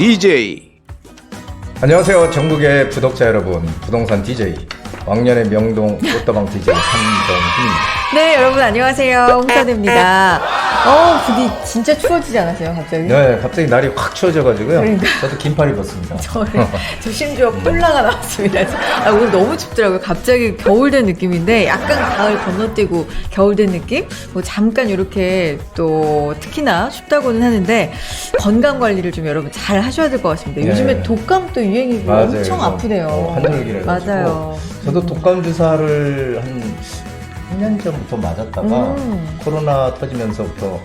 DJ. 안녕하세요, 전국의 구독자 여러분. 부동산 DJ 왕년의 명동 꽃다방 DJ 한정훈입니다. 네, 여러분 안녕하세요. 홍사대입니다. 부디 진짜 추워지지 않았어요, 갑자기? 네, 갑자기 날이 확 추워져가지고요. 그러니까. 저도 긴팔 입었습니다. 저 심지어 폴라가 나왔습니다. 오늘 너무 춥더라고요. 갑자기 겨울 된 느낌인데 약간 가을 건너뛰고 겨울 된 느낌? 뭐 잠깐 이렇게 또 특히나 춥다고는 하는데 건강 관리를 좀 여러분 잘 하셔야 될 것 같습니다. 네. 요즘에 독감도 유행이고 맞아요. 엄청 아프대요. 환절기래 가지고. 맞아요. 저도 독감 주사를 한 1년 전부터 맞았다가 코로나 터지면서부터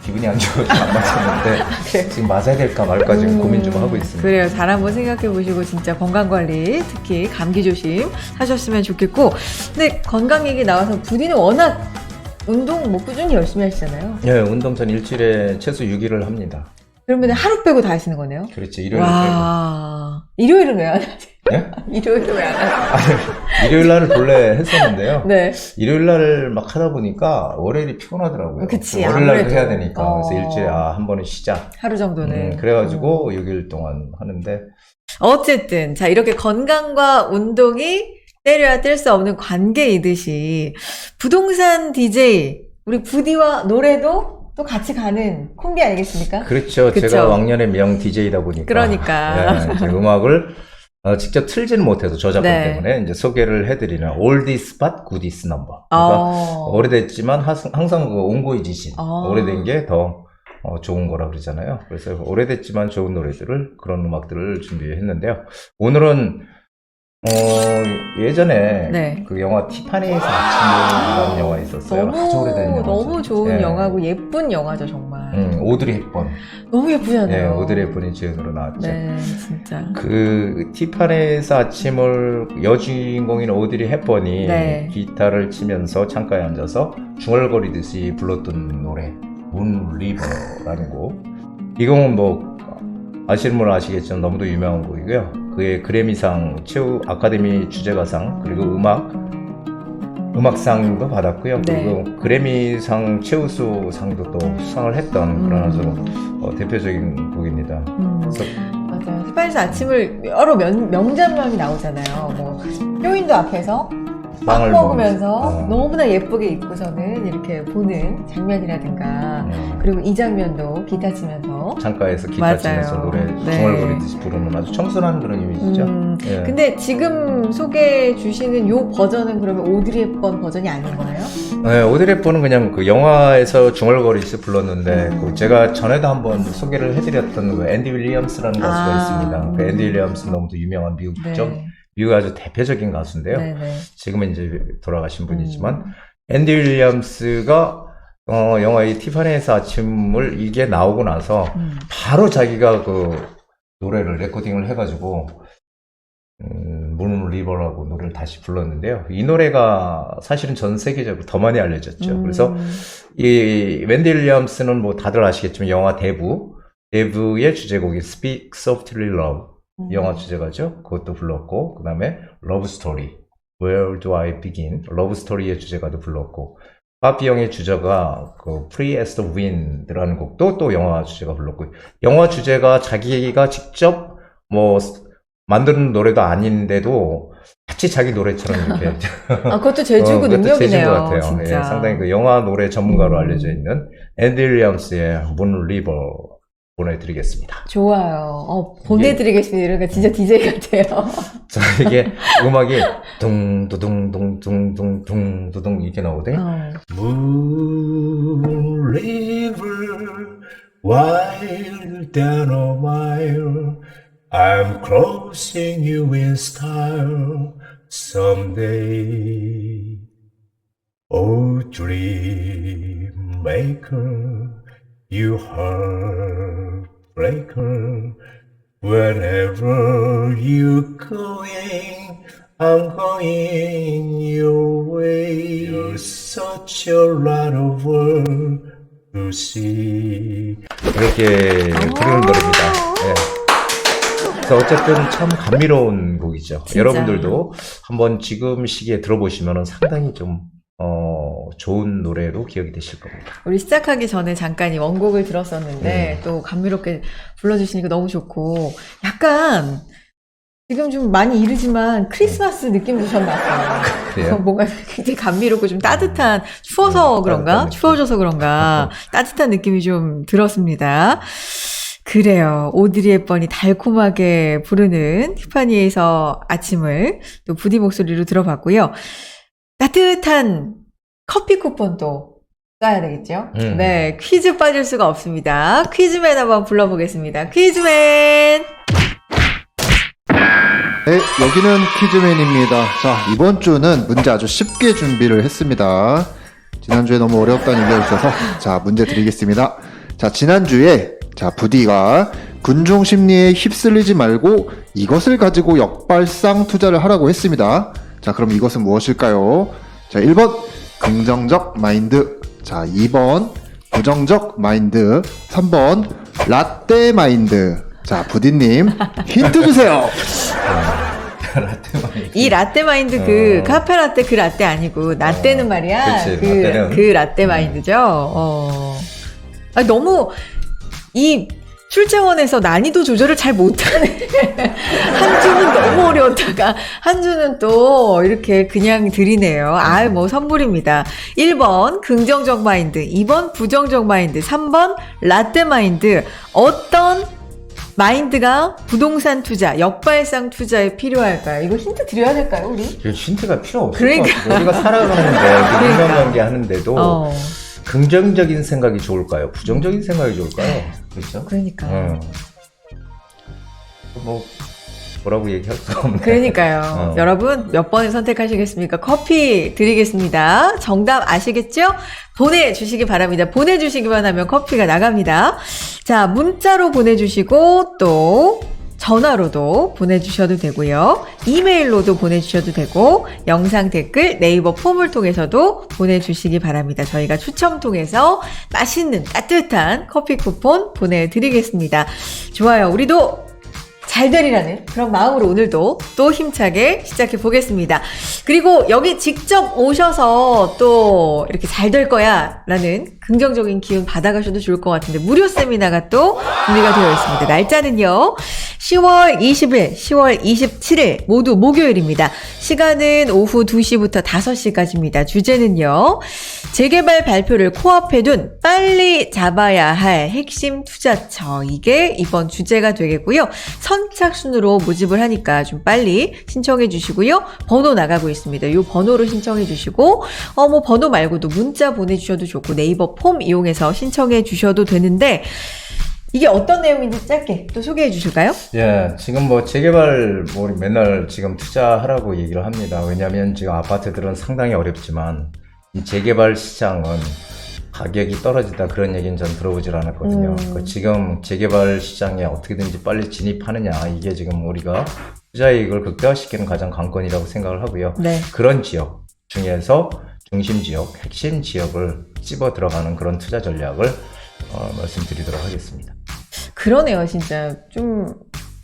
기분이 안 좋아서 안 맞았는데 지금 맞아야 될까 말까 지금 고민 좀 하고 있습니다. 그래요. 잘 한번 생각해 보시고 진짜 건강 관리, 특히 감기 조심 하셨으면 좋겠고. 근데 건강 얘기 나와서 부디는 워낙 운동 뭐 꾸준히 열심히 하시잖아요. 네, 운동 전 일주일에 최소 6일을 합니다. 그러면 하루 빼고 다 하시는 거네요? 그렇지, 일요일 빼고. 와, 일요일은 왜 안 하세요? 네? 일요일은 왜 안 하세요? 일요일 날을 본래 했었는데요. 네. 일요일 날 막 하다 보니까 월요일이 피곤하더라고요. 그치, 월요일 날도 아무래도. 해야 되니까. 그래서 일주일에 한 번은 쉬자. 하루 정도는. 그래가지고 6일 동안 하는데. 어쨌든, 자, 이렇게 건강과 운동이 때려야 뗄 수 없는 관계이듯이 부동산 DJ, 우리 부디와 노래도 또 같이 가는 콤비 아니겠습니까? 그렇죠. 그쵸? 제가 왕년의 명 DJ이다 보니까. 그러니까. 네, 이제 음악을 직접 틀지는 못해서 저작권 네. 때문에 이제 소개를 해드리는 올디스 팟 굿디스 넘버. 그러니까 오래됐지만 항상 그 온고이 지신. 오래된 게 더 좋은 거라 그러잖아요. 그래서 오래됐지만 좋은 노래들을, 그런 음악들을 준비했는데요. 오늘은 예전에 네. 그 영화 티파니에서 아침이라는 영화 있었어요. 아주 오래된 영화. 너무 좋은 영화고 예쁜 영화죠, 정말. 오드리 헵번. 너무 예쁘잖아요. 네, 오드리 헵번이 주연으로 나왔죠. 네, 진짜. 그 티파니에서 아침을 여주인공인 오드리 헵번이 네. 기타를 치면서 창가에 앉아서 중얼거리듯이 불렀던 노래 문 리버라는 곡. 이 곡은 뭐 아시는 분은 아시겠지만 너무도 유명한 곡이고요. 그의 그래미상 최우 아카데미 주제가상 그리고 음악상도 받았고요. 네. 그리고 그래미상 최우수 상도 또 수상을 했던 그런 아주 대표적인 곡입니다. 그래서 맞아요. 스파이스 아침을 여러 명장면이 나오잖아요. 뭐 쇼윈도 앞에서 빵 먹으면서 너무나 예쁘게 입고서는 이렇게 보는 장면이라든가 그리고 이 장면도 기타 치면서 창가에서 기타 맞아요. 치면서 노래 네. 중얼거리듯이 부르는 아주 청순한 그런 이미지죠. 예. 근데 지금 소개해 주시는 요 버전은 그러면 오드리 헵번 버전이 아닌 거예요? 네, 오드리 헵번은 그냥 그 영화에서 중얼거리듯이 불렀는데 그 제가 전에도 한번 소개를 해드렸던 그 앤디 윌리엄스라는 가수가 있습니다. 그 앤디 윌리엄스는 너무도 유명한 미국의 아주 대표적인 가수인데요. 네네. 지금은 이제 돌아가신 분이지만 앤디 윌리엄스가 영화 이 티파니에서 아침을 이게 나오고 나서 바로 자기가 그 노래를 레코딩을 해가지고 문 리버라고 노래를 다시 불렀는데요. 이 노래가 사실은 전 세계적으로 더 많이 알려졌죠. 그래서 이 앤디 윌리엄스는 뭐 다들 아시겠지만 영화 데브의 주제곡이 Speak Softly Love 영화 주제가죠. 그것도 불렀고, 그 다음에 Love Story, Where Do I Begin? Love Story의 주제가도 불렀고, 파피 형의 주제가 그 Free as the Wind라는 곡도 또 영화 주제가 불렀고, 영화 주제가 자기가 직접 뭐 만드는 노래도 아닌데도 같이 자기 노래처럼 이렇게 그것도 재주고 그것도 능력이네요. 재주인 것 같아요. 진짜. 예, 상당히 그 영화 노래 전문가로 알려져 있는 앤디 윌리엄스의 Moon River 보내드리겠습니다. 좋아요. 보내드리겠습니다. 이러니까 진짜 DJ 같아요. 자, 이게 음악이 둥두둥 이렇게 나오거든요. Moon River, wild down a mile, I'm crossing you in style someday. Oh, dream maker, you heartbreaker, wherever you're going, I'm going your way. You're such a lot of world to see. 이렇게 부르는 노래입니다. 예. 그래서 어쨌든 참 감미로운 곡이죠. 진짜. 여러분들도 한번 지금 시기에 들어보시면 상당히 좀 좋은 노래로 기억이 되실 겁니다. 우리 시작하기 전에 잠깐 이 원곡을 들었었는데 또 감미롭게 불러주시니까 너무 좋고 약간 지금 좀 많이 이르지만 크리스마스 느낌도 전 났어요. 그래요? 뭔가 굉장히 감미롭고 좀 따뜻한 추워서 그런가? 따뜻한 느낌. 추워져서 그런가? 따뜻한 느낌이 좀 들었습니다. 그래요. 오드리 헵번이 달콤하게 부르는 티파니에서 아침을 또 부디 목소리로 들어봤고요. 따뜻한 커피 쿠폰도 써야 되겠죠? 네, 퀴즈 빠질 수가 없습니다. 퀴즈맨 한번 불러보겠습니다. 퀴즈맨! 네, 여기는 퀴즈맨입니다. 자, 이번 주는 문제 아주 쉽게 준비를 했습니다. 지난주에 너무 어려웠다는 얘기가 있어서 자, 문제 드리겠습니다. 자, 지난주에 자, 부디가 군중 심리에 휩쓸리지 말고 이것을 가지고 역발상 투자를 하라고 했습니다. 자, 그럼 이것은 무엇일까요? 자, 1번 긍정적 마인드, 자, 2번 부정적 마인드, 3번 라떼 마인드. 자, 부디님 힌트 주세요. 라떼 마인드. 이 라떼 마인드 카페 라떼 그 라떼 아니고 라떼는 말이야. 그치, 라떼는. 그 라떼 마인드죠. 아니, 너무 이 출제원에서 난이도 조절을 잘 못하네. 한 주는 너무 어려웠다가 한 주는 또 이렇게 그냥 드리네요. 뭐 선물입니다. 1번 긍정적 마인드, 2번 부정적 마인드, 3번 라떼 마인드. 어떤 마인드가 부동산 투자, 역발상 투자에 필요할까요? 이거 힌트 드려야 될까요, 우리? 힌트가 필요 없을 그러니까. 것 같아요. 우리가 살아가는데 인간관계 하는데도 긍정적인 생각이 좋을까요? 부정적인 생각이 좋을까요? 그렇죠? 그러니까. 뭐라고 얘기할 수 없네. 그러니까요. 여러분 몇 번을 선택하시겠습니까? 커피 드리겠습니다. 정답 아시겠죠? 보내주시기 바랍니다. 보내주시기만 하면 커피가 나갑니다. 자, 문자로 보내주시고 또 전화로도 보내주셔도 되고요. 이메일로도 보내주셔도 되고 영상 댓글 네이버 폼을 통해서도 보내주시기 바랍니다. 저희가 추첨 통해서 맛있는 따뜻한 커피 쿠폰 보내드리겠습니다. 좋아요. 우리도 잘 되리라는 그런 마음으로 오늘도 또 힘차게 시작해 보겠습니다. 그리고 여기 직접 오셔서 또 이렇게 잘 될 거야 라는 긍정적인 기운 받아가셔도 좋을 것 같은데 무료 세미나가 또 준비가 되어 있습니다. 날짜는요 10월 20일, 10월 27일 모두 목요일입니다. 시간은 오후 2시부터 5시까지입니다. 주제는요 재개발 발표를 코앞에 둔 빨리 잡아야 할 핵심 투자처, 이게 이번 주제가 되겠고요. 선착순으로 모집을 하니까 좀 빨리 신청해 주시고요. 번호 나가고 있습니다. 이 번호로 신청해 주시고 뭐 번호 말고도 문자 보내주셔도 좋고 네이버 폼 이용해서 신청해 주셔도 되는데 이게 어떤 내용인지 짧게 또 소개해 주실까요? 예, 지금 재개발 우리 맨날 지금 투자하라고 얘기를 합니다. 왜냐하면 지금 아파트들은 상당히 어렵지만 이 재개발 시장은 가격이 떨어지다 그런 얘기는 전 들어보질 않았거든요. 지금 재개발 시장에 어떻게든지 빨리 진입하느냐, 이게 지금 우리가 투자이익을 극대화시키는 가장 관건이라고 생각을 하고요. 네. 그런 지역 중에서 중심 지역, 핵심 지역을 찝어 들어가는 그런 투자 전략을 말씀드리도록 하겠습니다. 그러네요, 진짜. 좀,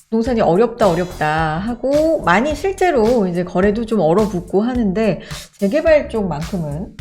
부동산이 어렵다 하고, 많이 실제로 이제 거래도 좀 얼어붙고 하는데, 재개발 쪽만큼은.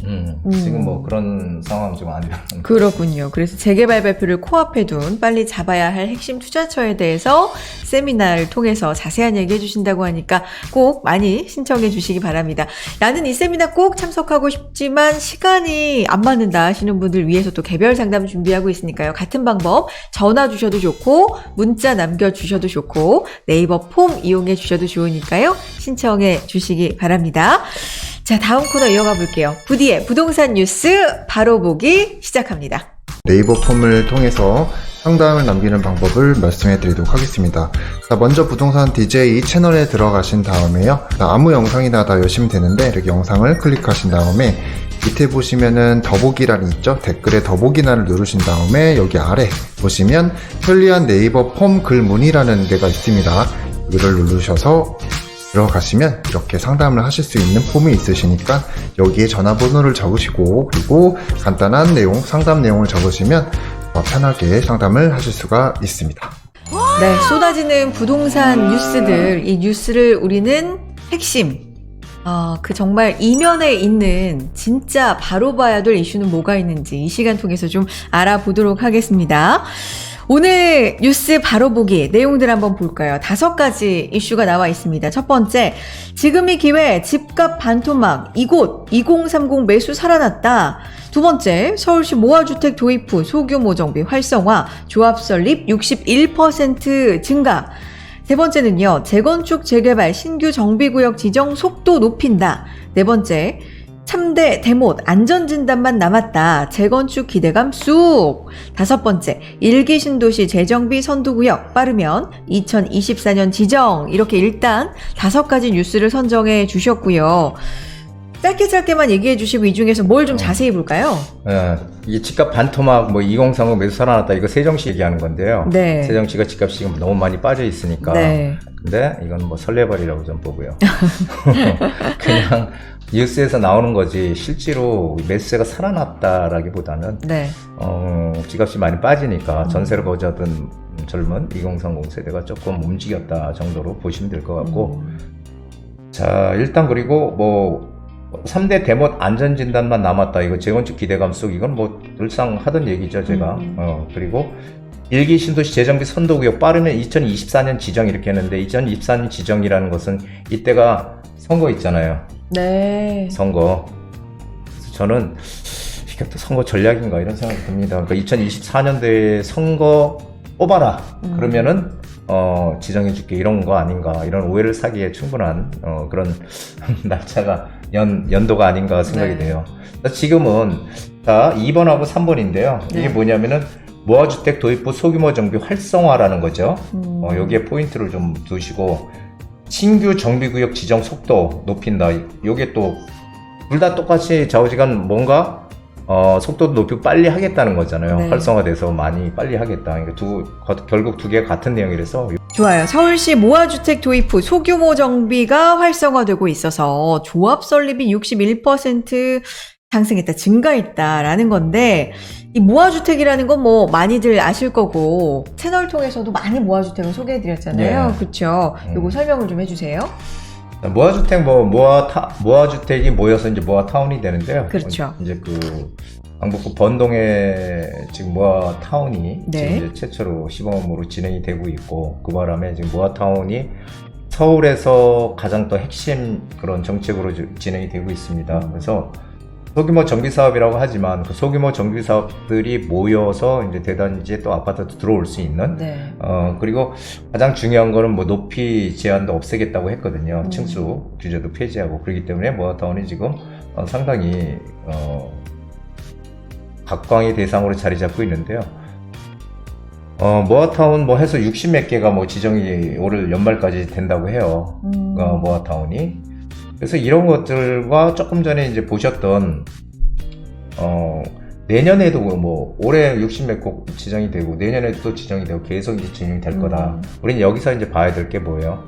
지금 그런 상황 좀 안 되는. 그렇군요. 그래서 재개발 발표를 코앞에 둔 빨리 잡아야 할 핵심 투자처에 대해서 세미나를 통해서 자세한 얘기 해주신다고 하니까 꼭 많이 신청해 주시기 바랍니다. 나는 이 세미나 꼭 참석하고 싶지만 시간이 안 맞는다 하시는 분들 위해서 또 개별 상담 준비하고 있으니까요. 같은 방법 전화 주셔도 좋고 문자 남겨주셔도 좋고 네이버 폼 이용해 주셔도 좋으니까요. 신청해 주시기 바랍니다. 자, 다음 코너 이어가 볼게요. 부디의 부동산 뉴스 바로 보기 시작합니다. 네이버 폼을 통해서 상담을 남기는 방법을 말씀해 드리도록 하겠습니다. 자, 먼저 부동산 DJ 채널에 들어가신 다음에요. 아무 영상이나 다 열시면 되는데 이렇게 영상을 클릭하신 다음에 밑에 보시면은 더보기란이 있죠? 댓글에 더보기란을 누르신 다음에 여기 아래 보시면 편리한 네이버 폼 글문의라는 데가 있습니다. 이거를 누르셔서 들어가시면 이렇게 상담을 하실 수 있는 폼이 있으시니까 여기에 전화번호를 적으시고 그리고 간단한 내용, 상담 내용을 적으시면 편하게 상담을 하실 수가 있습니다. 네, 쏟아지는 부동산 뉴스들, 이 뉴스를 우리는 핵심, 그 정말 이면에 있는 진짜 바로 봐야 될 이슈는 뭐가 있는지 이 시간 통해서 좀 알아보도록 하겠습니다. 오늘 뉴스 바로 보기 내용들 한번 볼까요? 5가지 이슈가 나와 있습니다. 첫 번째, 지금이 기회 집값 반토막 이곳 2030 매수 살아났다. 두 번째, 서울시 모아주택 도입 후 소규모 정비 활성화, 조합 설립 61% 증가. 세 번째는요, 재건축 재개발 신규 정비구역 지정 속도 높인다. 네 번째, 참대 대못 안전진단만 남았다. 재건축 기대감 쑥. 다섯 번째, 1기 신도시 재정비 선두구역 빠르면 2024년 지정. 이렇게 일단 5가지 뉴스를 선정해 주셨고요. 짧게만 얘기해 주시고 이 중에서 뭘 좀 자세히 볼까요? 이게 집값 반토막 2030 매수 살아났다 이거 세정시 얘기하는 건데요. 네. 세정시가 집값이 지금 너무 많이 빠져 있으니까. 네. 근데 이건 뭐 설레발이라고 좀 보고요. 그냥 뉴스에서 나오는 거지 실제로 매수세가 살아났다라기보다는 네. 집값이 많이 빠지니까 전세를 거주하던 젊은 2030 세대가 조금 움직였다 정도로 보시면 될 것 같고. 자, 일단 그리고 3대 대못 안전진단만 남았다. 이거 재건축 기대감 속 이건 늘상 하던 얘기죠, 제가. 그리고 1기 신도시 재정비 선도구역 빠르면 2024년 지정 이렇게 했는데 2024년 지정이라는 것은 이때가 선거 있잖아요. 네. 선거. 그래서 저는 이게 또 선거 전략인가 이런 생각이 듭니다. 그러니까 2024년도에 선거 뽑아라. 그러면은 지정해줄게 이런 거 아닌가 이런 오해를 사기에 충분한 그런 날짜가 연도가 아닌가 생각이 네. 돼요. 지금은 자 2번하고 3번인데요. 네. 이게 뭐냐면은 모아주택 도입 후 소규모 정비 활성화라는 거죠. 여기에 포인트를 좀 두시고 신규 정비구역 지정 속도 높인다. 요게 또 둘 다 똑같이 좌우지간 뭔가 속도도 높이고 빨리 하겠다는 거잖아요. 네. 활성화돼서 많이 빨리 하겠다. 그러니까 결국 두 개가 같은 내용이라서. 좋아요. 서울시 모아주택 도입 후 소규모 정비가 활성화되고 있어서 조합 설립이 61% 상승했다, 증가했다라는 건데, 이 모아주택이라는 건 많이들 아실 거고, 채널 통해서도 많이 모아주택을 소개해드렸잖아요. 네. 그쵸? 요거 설명을 좀 해주세요. 모아주택, 모아주택이 모여서 이제 모아타운이 되는데요. 그렇죠. 이제 강북구 번동에 지금 모아타운이 네. 지금 이제 최초로 시범으로 진행이 되고 있고, 그 바람에 지금 모아타운이 서울에서 가장 또 핵심 그런 정책으로 진행이 되고 있습니다. 그래서 소규모 정비 사업이라고 하지만 그 소규모 정비 사업들이 모여서 이제 대단지에 또 아파트도 들어올 수 있는 네. 그리고 가장 중요한 거는 높이 제한도 없애겠다고 했거든요. 층수 규제도 폐지하고 그렇기 때문에 모아타운이 지금 상당히 각광의 대상으로 자리 잡고 있는데요. 모아타운 해서 60몇 개가 지정이 올 연말까지 된다고 해요. 모아타운이. 그래서 이런 것들과 조금 전에 이제 보셨던 내년에도 올해 60몇 곳 지정이 되고 내년에도 또 지정이 되고 계속 이제 진행이 될 거다. 우리는 여기서 이제 봐야 될 게 뭐예요?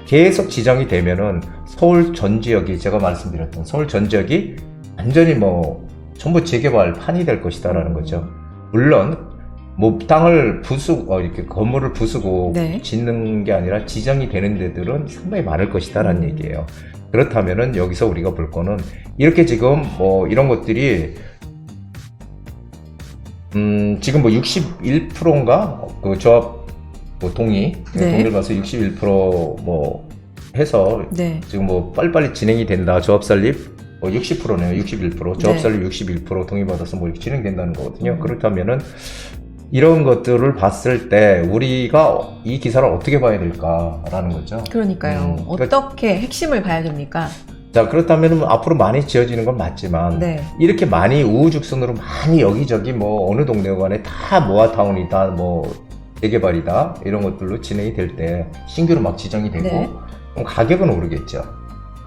계속 지정이 되면은 서울 전 지역이 제가 말씀드렸던 서울 전 지역이 완전히 전부 재개발 판이 될 것이다라는 거죠. 물론 땅을 이렇게 건물을 부수고 네. 짓는 게 아니라 지정이 되는 데들은 상당히 많을 것이다라는 얘기예요. 그렇다면은 여기서 우리가 볼 거는 이렇게 지금 이런 것들이 지금 61%인가 그 조합 동의 네. 동의를 봐서 61% 해서 네. 지금 빨리빨리 진행이 된다. 조합 설립 60%네요. 61% 조합 네. 설립 61% 동의받아서 이렇게 진행된다는 거거든요. 그렇다면은 이런 것들을 봤을 때 우리가 이 기사를 어떻게 봐야 될까라는 거죠. 그러니까요. 어떻게 핵심을 봐야 됩니까? 자, 그렇다면 앞으로 많이 지어지는 건 맞지만 네. 이렇게 많이 우후죽순으로 많이 여기저기 어느 동네 간에 다 모아타운이다 재개발이다 이런 것들로 진행이 될 때 신규로 막 지정이 되고 네. 그럼 가격은 오르겠죠.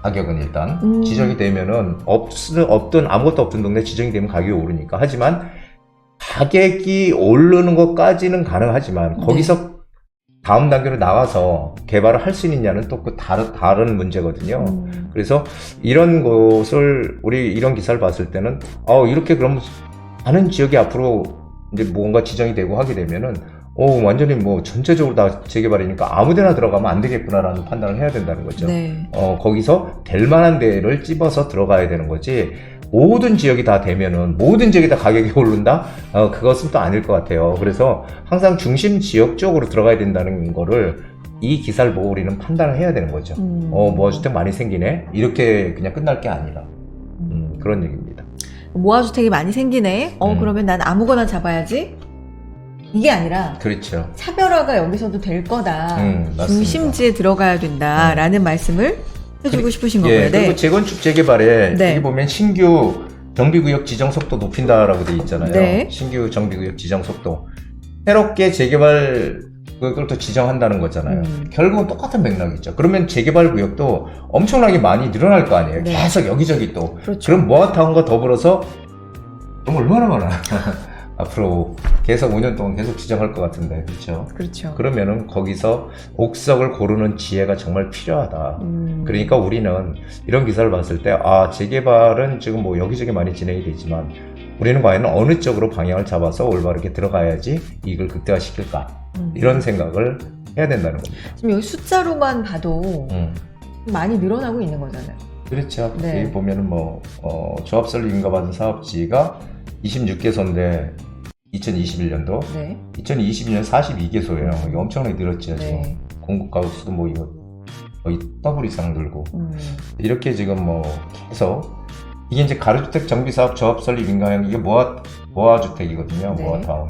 가격은 일단 지정이 되면은 아무것도 없던 동네 지정이 되면 가격이 오르니까. 하지만 가격이 오르는 것까지는 가능하지만 거기서 다음 단계로 나가서 개발을 할 수 있느냐는 또 다른 문제거든요. 그래서 이런 것을 우리 이런 기사를 봤을 때는 이렇게 그럼 많은 지역이 앞으로 이제 뭔가 지정이 되고 하게 되면은 완전히 뭐 전체적으로 다 재개발이니까 아무데나 들어가면 안 되겠구나라는 판단을 해야 된다는 거죠. 네. 거기서 될 만한 데를 찝어서 들어가야 되는 거지. 모든 지역이 다 되면은 모든 지역이 다 가격이 오른다? 그것은 또 아닐 것 같아요. 그래서 항상 중심 지역 쪽으로 들어가야 된다는 거를 이 기사를 보고 우리는 판단을 해야 되는 거죠. 모아주택 많이 생기네? 이렇게 그냥 끝날 게 아니라. 그런 얘기입니다. 모아주택이 많이 생기네. 그러면 난 아무거나 잡아야지. 이게 아니라 그렇죠. 차별화가 여기서도 될 거다. 맞습니다. 중심지에 들어가야 된다라는 말씀을 해주고 싶으신 거고요. 예, 그리고 네. 재건축 재개발에 네. 여기 보면 신규 정비구역 지정 속도 높인다라고 돼 있잖아요. 네. 신규 정비구역 지정 속도. 새롭게 재개발 구역을 또 지정한다는 거잖아요. 결국은 똑같은 맥락이죠. 그러면 재개발 구역도 엄청나게 많이 늘어날 거 아니에요. 네. 계속 여기저기 또. 그렇죠. 그럼 모아타운과 더불어서 좀 얼마나 많아. 앞으로 계속 5년 동안 계속 지정할 것 같은데, 그렇죠? 그렇죠. 그러면은 거기서 옥석을 고르는 지혜가 정말 필요하다. 그러니까 우리는 이런 기사를 봤을 때, 재개발은 지금 뭐 여기저기 많이 진행이 되지만, 우리는 과연 어느 쪽으로 방향을 잡아서 올바르게 들어가야지 이익을 극대화시킬까? 이런 생각을 해야 된다는 겁니다. 지금 여기 숫자로만 봐도 많이 늘어나고 있는 거잖아요. 그렇죠. 네. 여기 보면은 조합설립 인가받은 사업지가 26개소인데, 2021년도. 네. 2022년 42개소예요. 이게 엄청나게 늘었죠, 지금. 네. 공급 가격수도 뭐 이거 거의 더블 이상 늘고. 이렇게 지금 계속 이게 이제 가로주택 정비사업 조합 설립 인가형 이게 모아주택이거든요. 네. 모아타운.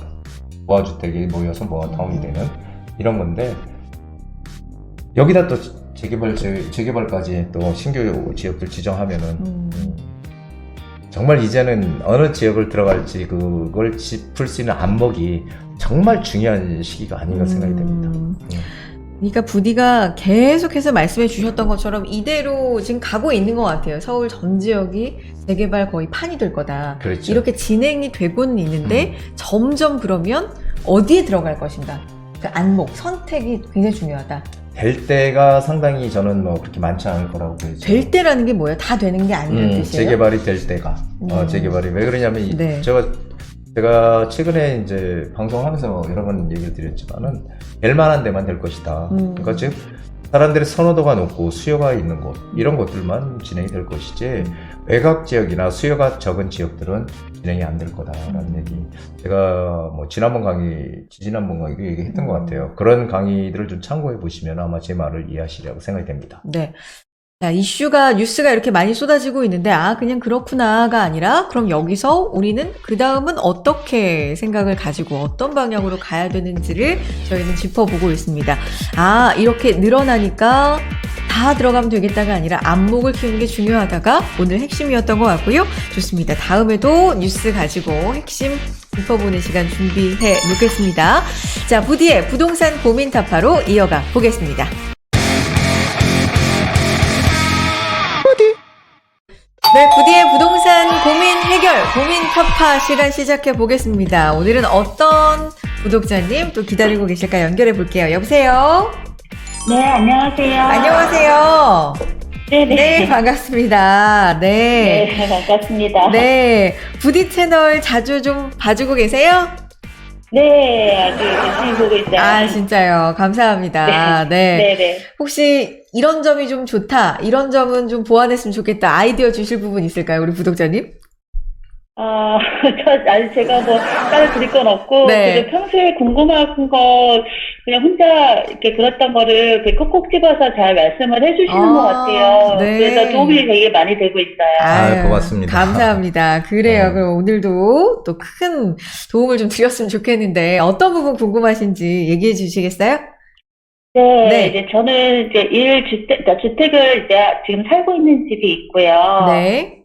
모아주택이 모여서 모아타운이 되는 이런 건데 여기다 또 재개발까지 또 신규 지역들 지정하면은 정말 이제는 어느 지역을 들어갈지 그걸 짚을 수 있는 안목이 정말 중요한 시기가 아닌가 생각이 됩니다. 그러니까 부디가 계속해서 말씀해 주셨던 것처럼 이대로 지금 가고 있는 것 같아요. 서울 전 지역이 재개발 거의 판이 될 거다. 그렇죠. 이렇게 진행이 되고는 있는데 점점 그러면 어디에 들어갈 것인가. 그 안목, 선택이 굉장히 중요하다. 될 때가 상당히 저는 그렇게 많지 않을 거라고 보여요. 될 때라는 게 뭐예요? 다 되는 게 아니라는 뜻이에요? 재개발이 될 때가. 재개발이. 왜 그러냐면, 네. 제가 최근에 이제 방송하면서 여러 번 얘기를 드렸지만은, 될 만한 데만 될 것이다. 그러니까 즉, 사람들의 선호도가 높고 수요가 있는 곳, 이런 곳들만 진행이 될 것이지, 외곽 지역이나 수요가 적은 지역들은 진행이 안 될 거다라는 얘기. 제가 지난번 강의도 얘기했던 것 같아요. 그런 강의들을 좀 참고해 보시면 아마 제 말을 이해하시리라고 생각이 됩니다. 네. 자, 뉴스가 이렇게 많이 쏟아지고 있는데, 그냥 그렇구나가 아니라, 그럼 여기서 우리는 그 다음은 어떻게 생각을 가지고 어떤 방향으로 가야 되는지를 저희는 짚어보고 있습니다. 이렇게 늘어나니까 다 들어가면 되겠다가 아니라 안목을 키우는 게 중요하다가 오늘 핵심이었던 것 같고요. 좋습니다. 다음에도 뉴스 가지고 핵심 짚어보는 시간 준비해 놓겠습니다. 자, 부디의 부동산 고민 타파로 이어가 보겠습니다. 네, 부디의 부동산 고민 해결, 고민 타파 시간 시작해 보겠습니다. 오늘은 어떤 구독자님 또 기다리고 계실까 연결해 볼게요. 여보세요? 네, 안녕하세요. 안녕하세요. 네네. 네, 반갑습니다. 네. 네, 반갑습니다. 네. 부디 채널 자주 좀 봐주고 계세요? 네, 아주 열심히 보고 있어요. 진짜요. 감사합니다. 네. 네네. 혹시 이런 점이 좀 좋다, 이런 점은 좀 보완했으면 좋겠다, 아이디어 주실 부분 있을까요, 우리 구독자님? 아직 제가 따로 드릴 건 없고, 네. 그래도 평소에 궁금한 거, 그냥 혼자 이렇게 들었던 거를 이렇게 콕콕 집어서 잘 말씀을 해주시는 것 같아요. 네. 그래서 도움이 되게 많이 되고 있어요. 고맙습니다. 감사합니다. 그래요. 그럼 오늘도 또 큰 도움을 좀 드렸으면 좋겠는데, 어떤 부분 궁금하신지 얘기해 주시겠어요? 네, 네. 이제 저는 이제 1주택, 주택을 이제 지금 살고 있는 집이 있고요. 네.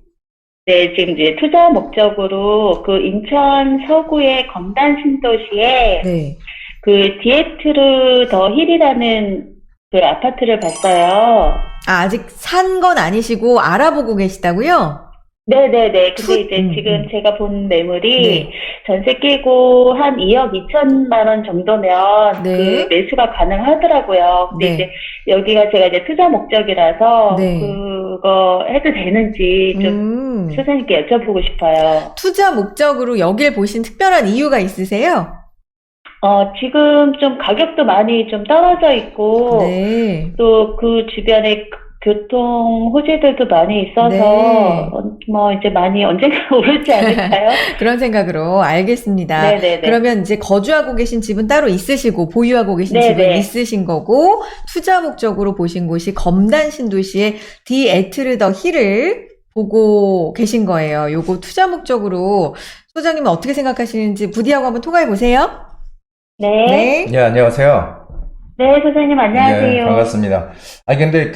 네, 지금 이제 투자 목적으로 그 인천 서구의 검단 신도시에 네. 그 디에트르 더 힐이라는 그 아파트를 봤어요. 아직 산 건 아니시고 알아보고 계시다고요? 네네네. 근데 이제 지금 제가 본 매물이 네. 전세 끼고 한 2억 2천만 원 정도면 네. 그 매수가 가능하더라고요. 근데 네. 이제 여기가 제가 이제 투자 목적이라서 네. 그거 해도 되는지 좀 소장님께 여쭤보고 싶어요. 투자 목적으로 여길 보신 특별한 이유가 있으세요? 지금 좀 가격도 많이 좀 떨어져 있고, 네. 또 그 주변에 교통 호재들도 많이 있어서, 네. 뭐 이제 많이 언젠가 오르지 않을까요? 그런 생각으로 알겠습니다. 네네네. 그러면 이제 거주하고 계신 집은 따로 있으시고 보유하고 계신 집은 네네. 있으신 거고 투자 목적으로 보신 곳이 검단 신도시의 디 에트르 더 힐을 보고 계신 거예요. 요거 투자 목적으로 소장님은 어떻게 생각하시는지 부디하고 한번 통화해 보세요. 네. 네. 예, 안녕하세요. 네, 선생님 안녕하세요. 예, 반갑습니다. 아니, 근데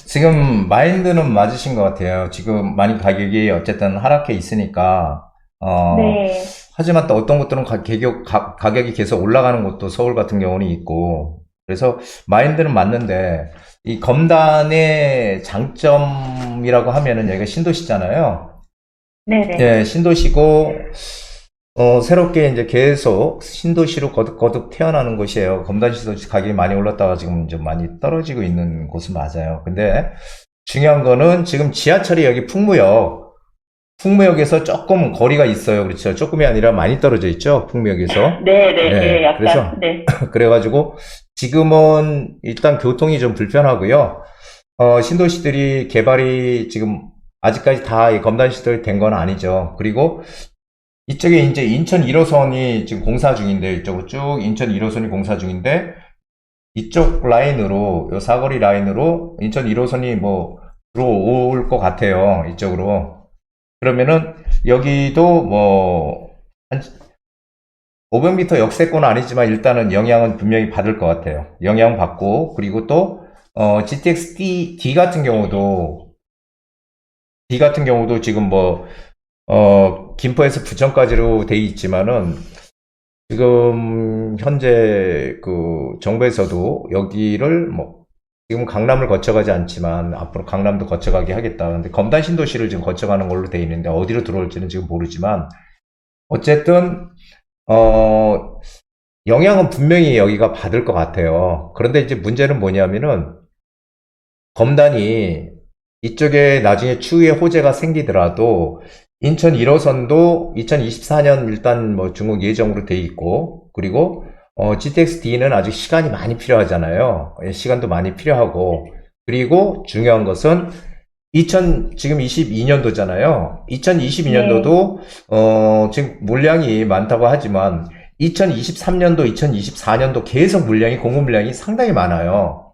지금 마인드는 맞으신 것 같아요. 지금 많이 가격이 어쨌든 하락해 있으니까, 네. 하지만 또 어떤 것들은 가격이 계속 올라가는 곳도 서울 같은 경우는 있고, 그래서 마인드는 맞는데, 이 검단의 장점이라고 하면은 여기가 신도시잖아요. 네네. 예, 신도시고, 새롭게 이제 계속 신도시로 거듭거듭 태어나는 곳이에요. 검단 신도시 가격이 많이 올랐다가 지금 좀 많이 떨어지고 있는 곳은 맞아요. 근데 중요한 거는 지금 지하철이 여기 풍무역에서 조금 거리가 있어요. 그렇죠. 조금이 아니라 많이 떨어져 있죠. 풍무역에서. 네네. 네, 네, 약간. 그래서 네. 그래가지고 지금은 일단 교통이 좀 불편하고요. 신도시들이 개발이 지금 아직까지 다 이 검단 시설이 된 건 아니죠. 그리고 이쪽에 이제 인천 1호선이 지금 공사 중인데, 이쪽으로 쭉 인천 1호선이 공사 중인데, 이쪽 라인으로, 요 사거리 라인으로 인천 1호선이 뭐 들어올 것 같아요. 이쪽으로. 그러면은 여기도 뭐 한 500m 역세권은 아니지만 일단은 영향은 분명히 받을 것 같아요. 영향 받고, 그리고 또 GTX D 같은 경우도 지금 뭐 김포에서 부천까지로 돼 있지만은, 지금, 현재, 정부에서도 여기를 지금 강남을 거쳐가지 않지만, 앞으로 강남도 거쳐가게 하겠다. 근데 검단 신도시를 지금 거쳐가는 걸로 돼 있는데, 어디로 들어올지는 지금 모르지만, 어쨌든, 영향은 분명히 여기가 받을 것 같아요. 그런데 이제 문제는 뭐냐면은, 검단이 이쪽에 나중에 추후에 호재가 생기더라도 인천 1호선도 2024년 일단 뭐 중국 예정으로 돼 있고, 그리고 GTX-D는 아직 시간이 많이 필요하잖아요. 시간도 많이 필요하고, 그리고 중요한 것은 지금 22년도잖아요. 2022년도도 지금 물량이 많다고 하지만 2023년도, 2024년도 계속 공급 물량이 상당히 많아요.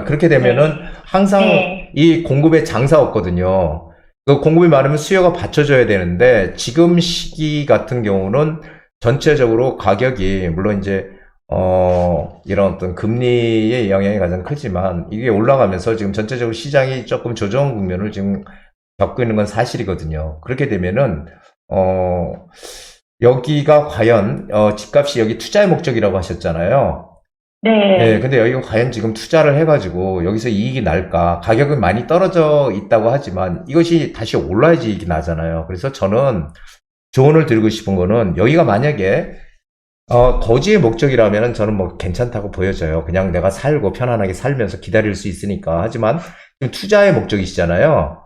그렇게 되면은 항상 네. 이 공급에 장사 없거든요. 그 공급이 많으면 수요가 받쳐줘야 되는데, 지금 시기 같은 경우는 전체적으로 가격이, 물론 이제, 이런 어떤 금리의 영향이 가장 크지만, 이게 올라가면서 지금 전체적으로 시장이 조금 조정 국면을 지금 겪고 있는 건 사실이거든요. 그렇게 되면은, 여기가 과연, 집값이 여기 투자의 목적이라고 하셨잖아요. 네. 근데 여기가 과연 지금 투자를 해가지고 여기서 이익이 날까? 가격은 많이 떨어져 있다고 하지만 이것이 다시 올라야지 이익이 나잖아요. 그래서 저는 조언을 드리고 싶은 거는, 여기가 만약에 거주의 목적이라면 저는 뭐 괜찮다고 보여져요. 그냥 내가 살고 편안하게 살면서 기다릴 수 있으니까. 하지만 지금 투자의 목적이시잖아요.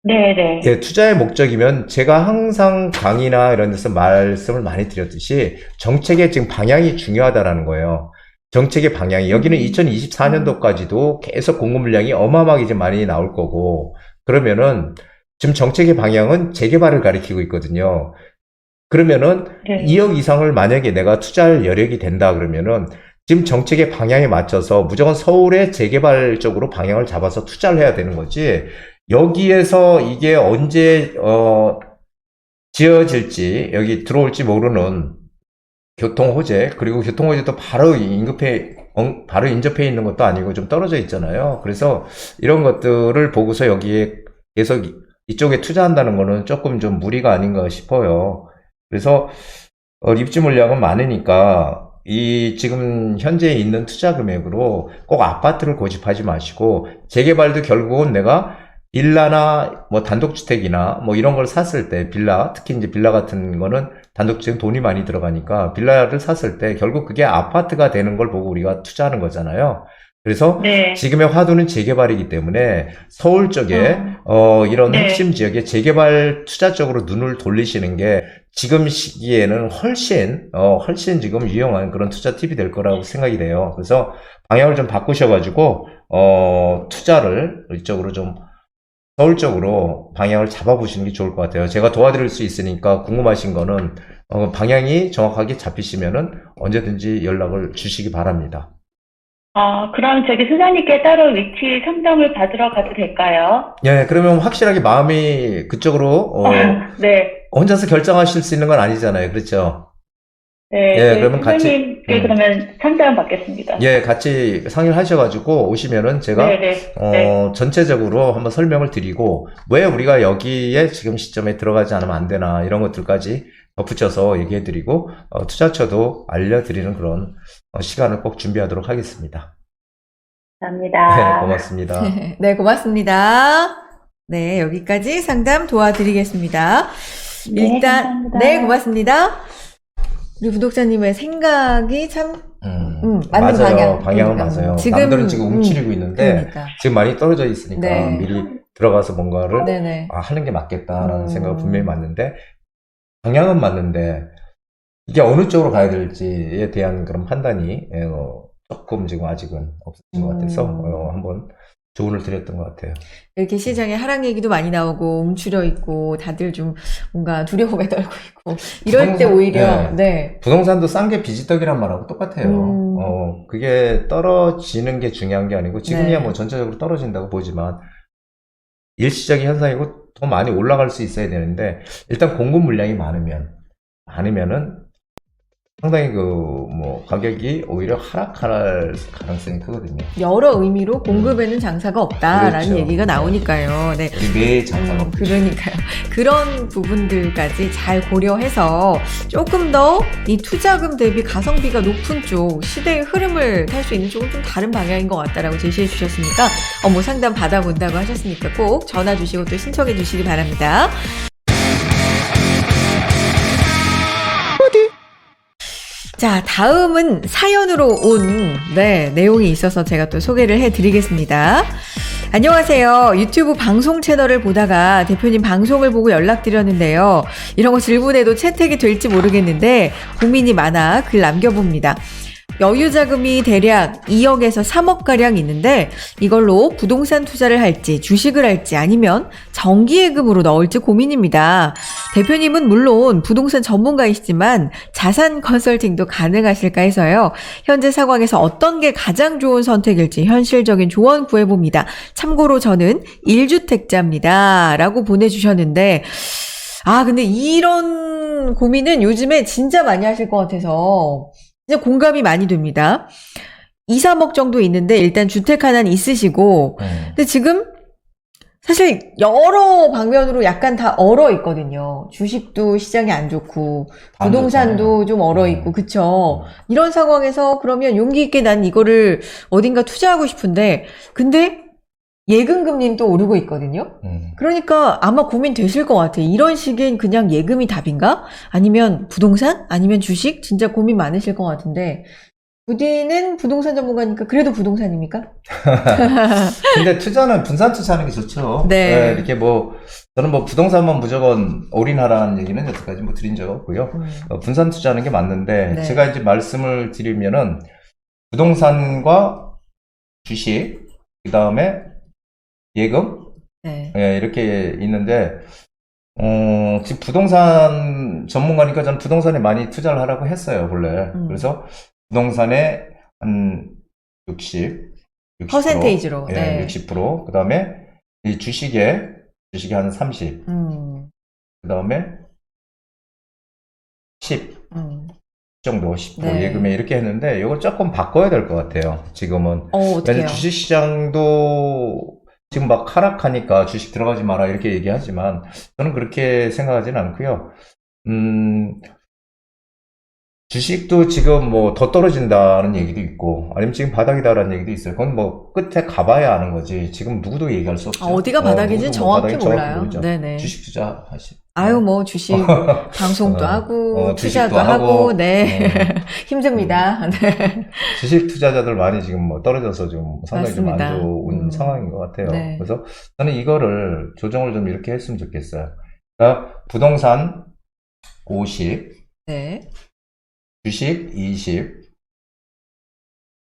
네네. 예, 투자의 목적이면 제가 항상 강의나 이런 데서 말씀을 많이 드렸듯이 정책의 지금 방향이 중요하다라는 거예요. 정책의 방향이, 여기는 2024년도까지도 계속 공급 물량이 어마어마하게 좀 많이 나올 거고, 그러면은 지금 정책의 방향은 재개발을 가리키고 있거든요. 그러면은 네. 2억 이상을 만약에 내가 투자할 여력이 된다 그러면은 지금 정책의 방향에 맞춰서 무조건 서울의 재개발 쪽으로 방향을 잡아서 투자를 해야 되는 거지, 여기에서 이게 언제 지어질지, 여기 들어올지 모르는 교통 호재, 그리고 교통 호재도 바로 바로 인접해 있는 것도 아니고 좀 떨어져 있잖아요. 그래서 이런 것들을 보고서 여기에 계속 이쪽에 투자한다는 거는 조금 좀 무리가 아닌가 싶어요. 그래서 입지 물량은 많으니까 지금 현재 있는 투자 금액으로 꼭 아파트를 고집하지 마시고, 재개발도 결국은 내가 빌라나 뭐 단독주택이나 뭐 이런 걸 샀을 때, 특히 이제 빌라 같은 거는 단독주택은 돈이 많이 들어가니까 빌라를 샀을 때 결국 그게 아파트가 되는 걸 보고 우리가 투자하는 거잖아요. 그래서 네. 지금의 화두는 재개발이기 때문에 서울 쪽에 이런 네. 핵심 지역에 재개발 투자 쪽으로 눈을 돌리시는 게 지금 시기에는 훨씬 지금 유용한 그런 투자 팁이 될 거라고 생각이 돼요. 그래서 방향을 좀 바꾸셔가지고 투자를 이쪽으로 좀 서울 쪽으로 방향을 잡아보시는 게 좋을 것 같아요. 제가 도와드릴 수 있으니까 궁금하신 거는 방향이 정확하게 잡히시면은 언제든지 연락을 주시기 바랍니다. 그럼 저기 수사님께 따로 위치 상담을 받으러 가도 될까요? 예, 그러면 확실하게 마음이 그쪽으로 네. 혼자서 결정하실 수 있는 건 아니잖아요. 그렇죠? 네. 예, 그 그러면 같이, 수사님께 그러면 상담 받겠습니다. 예, 같이 상의를 하셔가지고 오시면은 제가 네네. 네. 전체적으로 한번 설명을 드리고 왜 우리가 여기에 지금 시점에 들어가지 않으면 안 되나 이런 것들까지 덧붙여서 얘기해드리고 투자처도 알려드리는 그런 시간을 꼭 준비하도록 하겠습니다. 네, 감사합니다. 고맙습니다. 네, 고맙습니다. 네, 여기까지 상담 도와드리겠습니다. 네, 일단, 감사합니다. 네, 고맙습니다. 우리 구독자님의 생각이 참, 맞는 맞아요. 방향. 방향은 맞아요. 남들은 지금 움츠리고 있는데 그러니까. 지금 많이 떨어져 있으니까 네. 미리 들어가서 뭔가를 네네. 하는 게 맞겠다라는 음. 생각은 분명히 맞는데 방향은 맞는데 이게 어느 쪽으로 가야 될지에 대한 그런 판단이 조금 지금 아직은 없으신 것 같아서 한번 조언을 드렸던 것 같아요. 이렇게 시장에 하락 얘기도 많이 나오고, 움츠려 있고, 다들 좀 뭔가 두려움에 떨고 있고, 이럴 때 오히려, 네. 부동산도 싼 게 비지떡이란 말하고 똑같아요. 그게 떨어지는 게 중요한 게 아니고 지금이야 네. 뭐 전체적으로 떨어진다고 보지만 일시적인 현상이고 더 많이 올라갈 수 있어야 되는데 일단 공급 물량이 많으면은 상당히 가격이 오히려 하락할 가능성이 크거든요. 여러 의미로 공급에는 장사가 없다라는 그렇죠. 얘기가 나오니까요. 네. 우리 매일 장사가 없죠. 그러니까요. 그런 부분들까지 잘 고려해서 조금 더 이 투자금 대비 가성비가 높은 쪽, 시대의 흐름을 탈 수 있는 쪽은 좀 다른 방향인 것 같다라고 제시해 주셨으니까, 뭐 상담 받아본다고 하셨으니까 꼭 전화 주시고 또 신청해 주시기 바랍니다. 자, 다음은 사연으로 온, 내용이 있어서 제가 또 소개를 해드리겠습니다. 안녕하세요. 유튜브 방송 채널을 보다가 대표님 방송을 보고 연락드렸는데요. 이런 거 질문해도 채택이 될지 모르겠는데 고민이 많아 글 남겨봅니다. 여유 자금이 대략 2억에서 3억가량 있는데 이걸로 부동산 투자를 할지 주식을 할지 아니면 정기예금으로 넣을지 고민입니다. 대표님은 물론 부동산 전문가이시지만 자산 컨설팅도 가능하실까 해서요. 현재 상황에서 어떤 게 가장 좋은 선택일지 현실적인 조언 구해봅니다. 참고로 저는 1주택자입니다. 라고 보내주셨는데 근데 이런 고민은 요즘에 진짜 많이 하실 것 같아서 진짜 공감이 많이 됩니다. 2, 3억 정도 있는데 일단 주택 하나는 있으시고 근데 지금 사실 여러 방면으로 약간 다 얼어 있거든요. 주식도 시장이 안 좋고 부동산도 좀 얼어 있고 그쵸? 이런 상황에서 그러면 용기 있게 난 이거를 어딘가 투자하고 싶은데 근데 예금금리는 또 오르고 있거든요. 그러니까 아마 고민되실 것 같아요. 이런 시기엔 그냥 예금이 답인가? 아니면 부동산? 아니면 주식? 진짜 고민 많으실 것 같은데 부디는 부동산 전문가니까 그래도 부동산입니까? 근데 투자는 분산 투자하는 게 좋죠. 네. 이렇게 저는 부동산만 무조건 올인하라는 얘기는 여태까지 드린 적 없고요. 분산 투자하는 게 맞는데 네. 제가 이제 말씀을 드리면은 부동산과 주식, 그 다음에 예금, 네. 이렇게 있는데 지금 부동산 전문가니까 저는 부동산에 많이 투자를 하라고 했어요, 원래. 그래서 부동산에 한 60, 퍼센테이지로. 네, 60%. 그 다음에 이 주식에 한 30. 그 다음에 10 정도, 10% 네. 예금에 이렇게 했는데 이걸 조금 바꿔야 될 것 같아요, 지금은. 어떻게요? 왜냐면 주식시장도 지금 막 하락하니까 주식 들어가지 마라 이렇게 얘기하지만 저는 그렇게 생각하지는 않고요. 주식도 지금 뭐 더 떨어진다는 얘기도 있고, 아니면 지금 바닥이다라는 얘기도 있어요. 그건 뭐 끝에 가봐야 아는 거지. 지금 누구도 얘기할 수 없죠. 어디가 바닥인지 누구도 뭐 정확히 바닥인지 몰라요. 모르죠. 네네. 주식 투자하시. 아유, 뭐, 주식, 방송도 하고, 주식도 투자도 하고, 네. 어, 힘듭니다. 네. 주식 투자자들 많이 지금 뭐 떨어져서 좀 상당히 좀 맞습니다. 안 좋은 상황인 것 같아요. 네. 그래서 저는 이거를 조정을 좀 이렇게 했으면 좋겠어요. 그러니까 부동산 50, 네. 주식 20,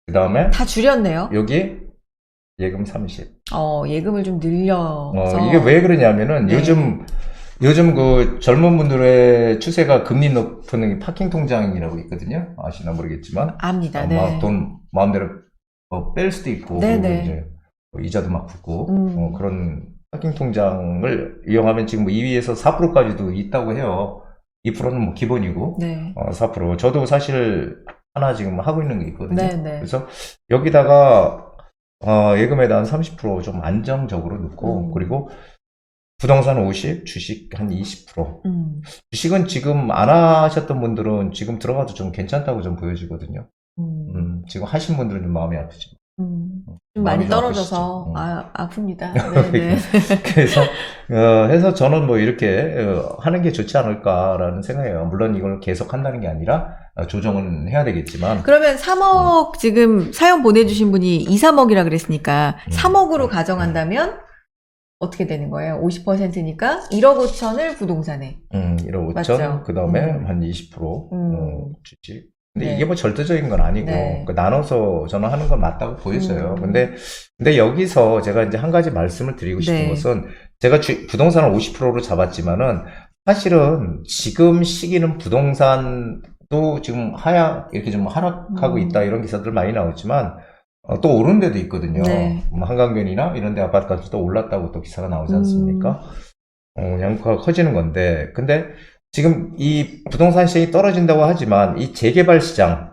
그 다음에 다 줄였네요. 여기 예금 30. 예금을 좀 늘려서. 이게 왜 그러냐면은 네. 요즘 그 젊은 분들의 추세가 금리 높은 파킹 통장이라고 있거든요. 아시나 모르겠지만. 압니다. 막 네. 돈 마음대로 뺄 수도 있고, 네네. 그리고 이제 이자도 막 붙고, 음. 그런 파킹 통장을 이용하면 지금 뭐 2위에서 4%까지도 있다고 해요. 2%는 뭐 기본이고, 네. 4%. 저도 사실 하나 지금 하고 있는 게 있거든요. 네네. 그래서 여기다가 예금에다 한 30% 좀 안정적으로 넣고, 그리고 부동산 50, 주식 한 20%. 주식은 지금 안 하셨던 분들은 지금 들어가도 좀 괜찮다고 좀 보여지거든요. 지금 하신 분들은 좀 마음이 아프지. 좀 마음이 많이 좀 떨어져서, 아프시죠. 아픕니다. 네네. 그래서 해서 저는 뭐 이렇게 하는 게 좋지 않을까라는 생각이에요. 물론 이걸 계속 한다는 게 아니라 조정은 해야 되겠지만. 그러면 3억 지금 사연 보내주신 분이 2, 3억이라 그랬으니까 3억으로 가정한다면 어떻게 되는 거예요? 50%니까 1억 5천을 부동산에. 1억 5천, 맞죠? 그 다음에 한 20% 주식. 근데 네. 이게 뭐 절대적인 건 아니고, 네. 나눠서 저는 하는 건 맞다고 보였어요. 근데 여기서 제가 이제 한 가지 말씀을 드리고 싶은 네. 것은, 제가 부동산을 50%로 잡았지만은, 사실은 지금 시기는 부동산도 지금 이렇게 좀 하락하고 있다, 이런 기사들 많이 나오지만, 또 오른 데도 있거든요. 네. 뭐 한강변이나 이런 데 아파트값이 또 올랐다고 또 기사가 나오지 않습니까? 양극화가 커지는 건데, 근데 지금 이 부동산 시장이 떨어진다고 하지만 이 재개발 시장은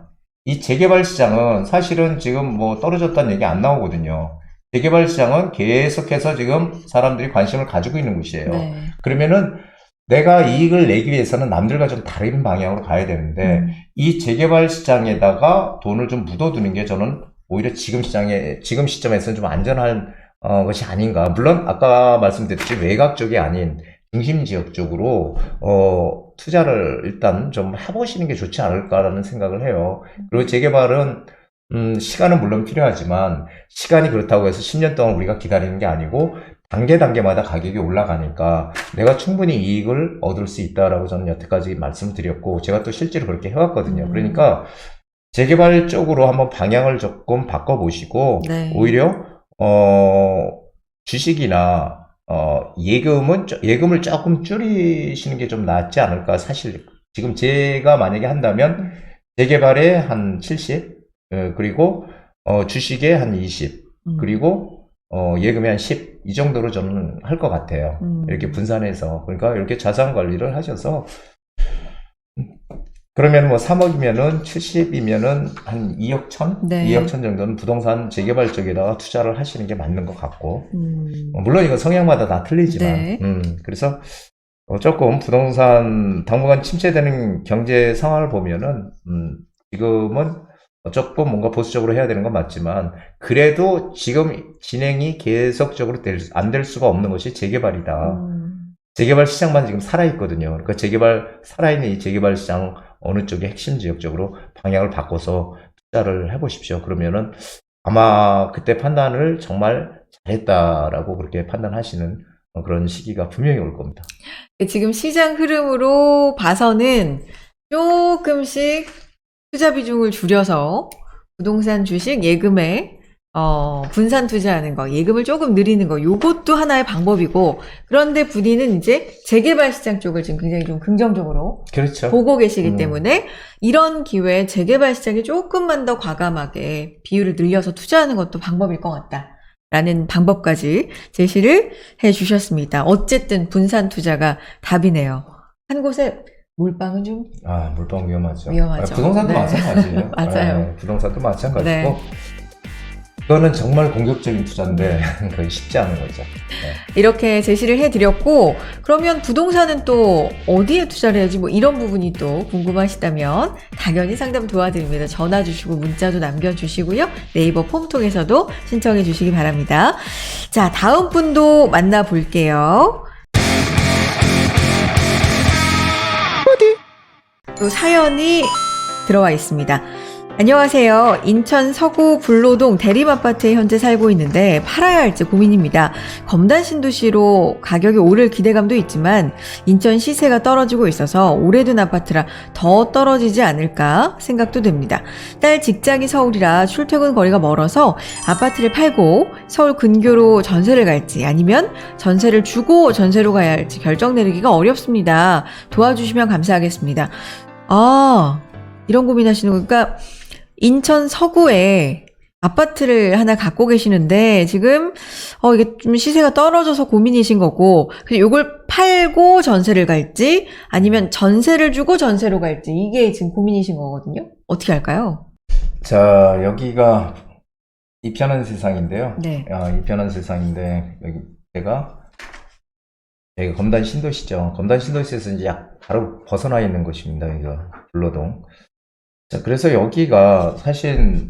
사실은 지금 뭐 떨어졌다는 얘기 안 나오거든요. 재개발 시장은 계속해서 지금 사람들이 관심을 가지고 있는 곳이에요. 네. 그러면은 내가 이익을 내기 위해서는 남들과 좀 다른 방향으로 가야 되는데, 이 재개발 시장에다가 돈을 좀 묻어두는 게 저는 오히려 지금 시점에서는 좀 안전한 것이 아닌가. 물론 아까 말씀드렸듯이 외곽 쪽이 아닌 중심 지역 쪽으로 투자를 일단 좀 해보시는 게 좋지 않을까라는 생각을 해요. 그리고 재개발은 시간은 물론 필요하지만, 시간이 그렇다고 해서 10년 동안 우리가 기다리는 게 아니고 단계마다 가격이 올라가니까 내가 충분히 이익을 얻을 수 있다라고 저는 여태까지 말씀드렸고, 제가 또 실제로 그렇게 해왔거든요. 그러니까 재개발 쪽으로 한번 방향을 조금 바꿔보시고, 네. 오히려 주식이나 예금을 조금 줄이시는 게 좀 낫지 않을까. 사실 지금 제가 만약에 한다면 재개발에 한 70, 그리고 주식에 한 20, 그리고 예금에 한 10, 이 정도로 저는 할 것 같아요. 이렇게 분산해서. 그러니까 이렇게 자산 관리를 하셔서, 그러면 뭐 3억이면은 70이면은 한 2억 천? 네. 2억 천 정도는 부동산 재개발 쪽에다가 투자를 하시는 게 맞는 것 같고, 물론 이건 성향마다 다 틀리지만, 네. 그래서 조금 부동산 당분간 침체되는 경제 상황을 보면은, 지금은 조금 뭔가 보수적으로 해야 되는 건 맞지만, 그래도 지금 진행이 계속적으로 안 될 수가 없는 것이 재개발이다. 재개발 시장만 지금 살아있거든요. 그러니까 살아있는 이 재개발 시장 어느 쪽에 핵심 지역 쪽으로 방향을 바꿔서 투자를 해보십시오. 그러면은 아마 그때 판단을 정말 잘했다라고 그렇게 판단하시는 그런 시기가 분명히 올 겁니다. 지금 시장 흐름으로 봐서는 조금씩 투자 비중을 줄여서 부동산, 주식, 예금에 분산 투자하는 거, 예금을 조금 늘리는 거, 요것도 하나의 방법이고, 그런데 분위는 이제 재개발 시장 쪽을 지금 굉장히 좀 긍정적으로 그렇죠. 보고 계시기 때문에 이런 기회에 재개발 시장에 조금만 더 과감하게 비율을 늘려서 투자하는 것도 방법일 것 같다라는 방법까지 제시를 해 주셨습니다. 어쨌든 분산 투자가 답이네요. 한 곳에 몰빵은 좀 물방 위험하죠. 위험하죠. 부동산도 네. 마찬가지예요. 맞아요. 부동산도 마찬가지고. 네. 그거는 정말 공격적인 투자인데 그건 쉽지 않은 거죠. 이렇게 제시를 해드렸고, 그러면 부동산은 또 어디에 투자를 해야지 뭐 이런 부분이 또 궁금하시다면 당연히 상담 도와드립니다. 전화 주시고 문자도 남겨주시고요. 네이버 폼 통해서도 신청해 주시기 바랍니다. 자, 다음 분도 만나볼게요. 또 사연이 들어와 있습니다. 안녕하세요. 인천 서구 불로동 대림아파트에 현재 살고 있는데 팔아야 할지 고민입니다. 검단 신도시로 가격이 오를 기대감도 있지만 인천 시세가 떨어지고 있어서 오래된 아파트라 더 떨어지지 않을까 생각도 됩니다. 딸 직장이 서울이라 출퇴근 거리가 멀어서 아파트를 팔고 서울 근교로 전세를 갈지 아니면 전세를 주고 전세로 가야 할지 결정 내리기가 어렵습니다. 도와주시면 감사하겠습니다. 아, 이런 고민하시는 거. 그러니까 인천 서구에 아파트를 하나 갖고 계시는데 지금 이게 좀 시세가 떨어져서 고민이신 거고, 그래서 이걸 팔고 전세를 갈지 아니면 전세를 주고 전세로 갈지 이게 지금 고민이신 거거든요. 어떻게 할까요? 자, 여기가 이 편한 세상인데요. 네. 이 편한 세상인데 여기 여기가 검단 신도시죠. 검단 신도시에서 이제 약 바로 벗어나 있는 곳입니다. 이거 불로동. 자, 그래서 여기가 사실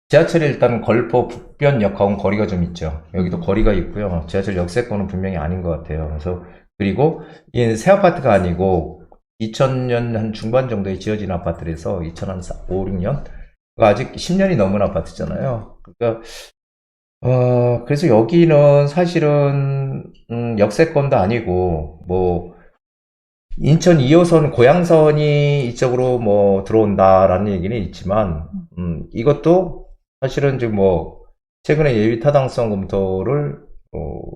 지하철이 일단 걸포 북변역하고는 거리가 좀 있죠. 여기도 거리가 있고요. 지하철 역세권은 분명히 아닌 것 같아요. 그래서 그리고 이 새 아파트가 아니고 2000년 한 중반 정도에 지어진 아파트라서 2005, 6년 아직 10년이 넘은 아파트잖아요. 그러니까 그래서 여기는 사실은 역세권도 아니고 뭐 인천 2호선 고양선이 이쪽으로 뭐 들어온다라는 얘기는 있지만 이것도 사실은 지금 뭐 최근에 예비 타당성 검토를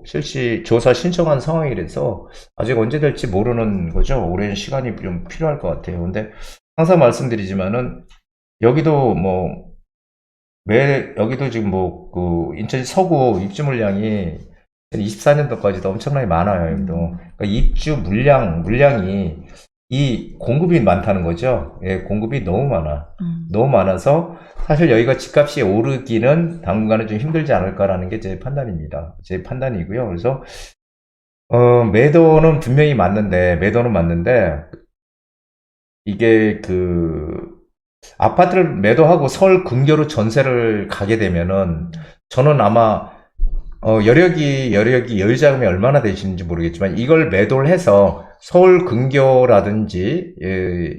실시 조사 신청한 상황이라서 아직 언제 될지 모르는 거죠. 오랜 시간이 좀 필요할 것 같아요. 근데 항상 말씀드리지만은 여기도 여기도 지금 그 인천 서구 입주 물량이 24년도까지도 엄청나게 많아요. 여기도. 그러니까 입주 물량이 이 공급이 많다는 거죠. 예, 공급이 너무 많아. 너무 많아서 사실 여기가 집값이 오르기는 당분간은 좀 힘들지 않을까라는 게 제 판단입니다. 제 판단이고요. 그래서 매도는 분명히 맞는데 이게 아파트를 매도하고 서울 근교로 전세를 가게 되면은 저는 아마 여유자금이 얼마나 되시는지 모르겠지만 이걸 매도를 해서 서울 근교라든지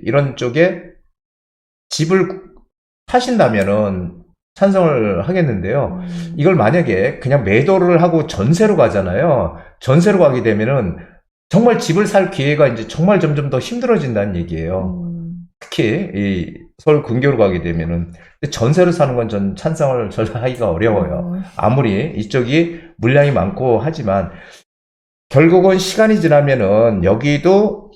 이런 쪽에 집을 사신다면은 찬성을 하겠는데요. 이걸 만약에 그냥 매도를 하고 전세로 가잖아요. 전세로 가게 되면은 정말 집을 살 기회가 이제 정말 점점 더 힘들어진다는 얘기예요. 특히 이 서울 근교로 가게 되면은 전세로 사는 건 전 찬성을 전혀 하기가 어려워요. 아무리 이쪽이 물량이 많고 하지만 결국은 시간이 지나면은 여기도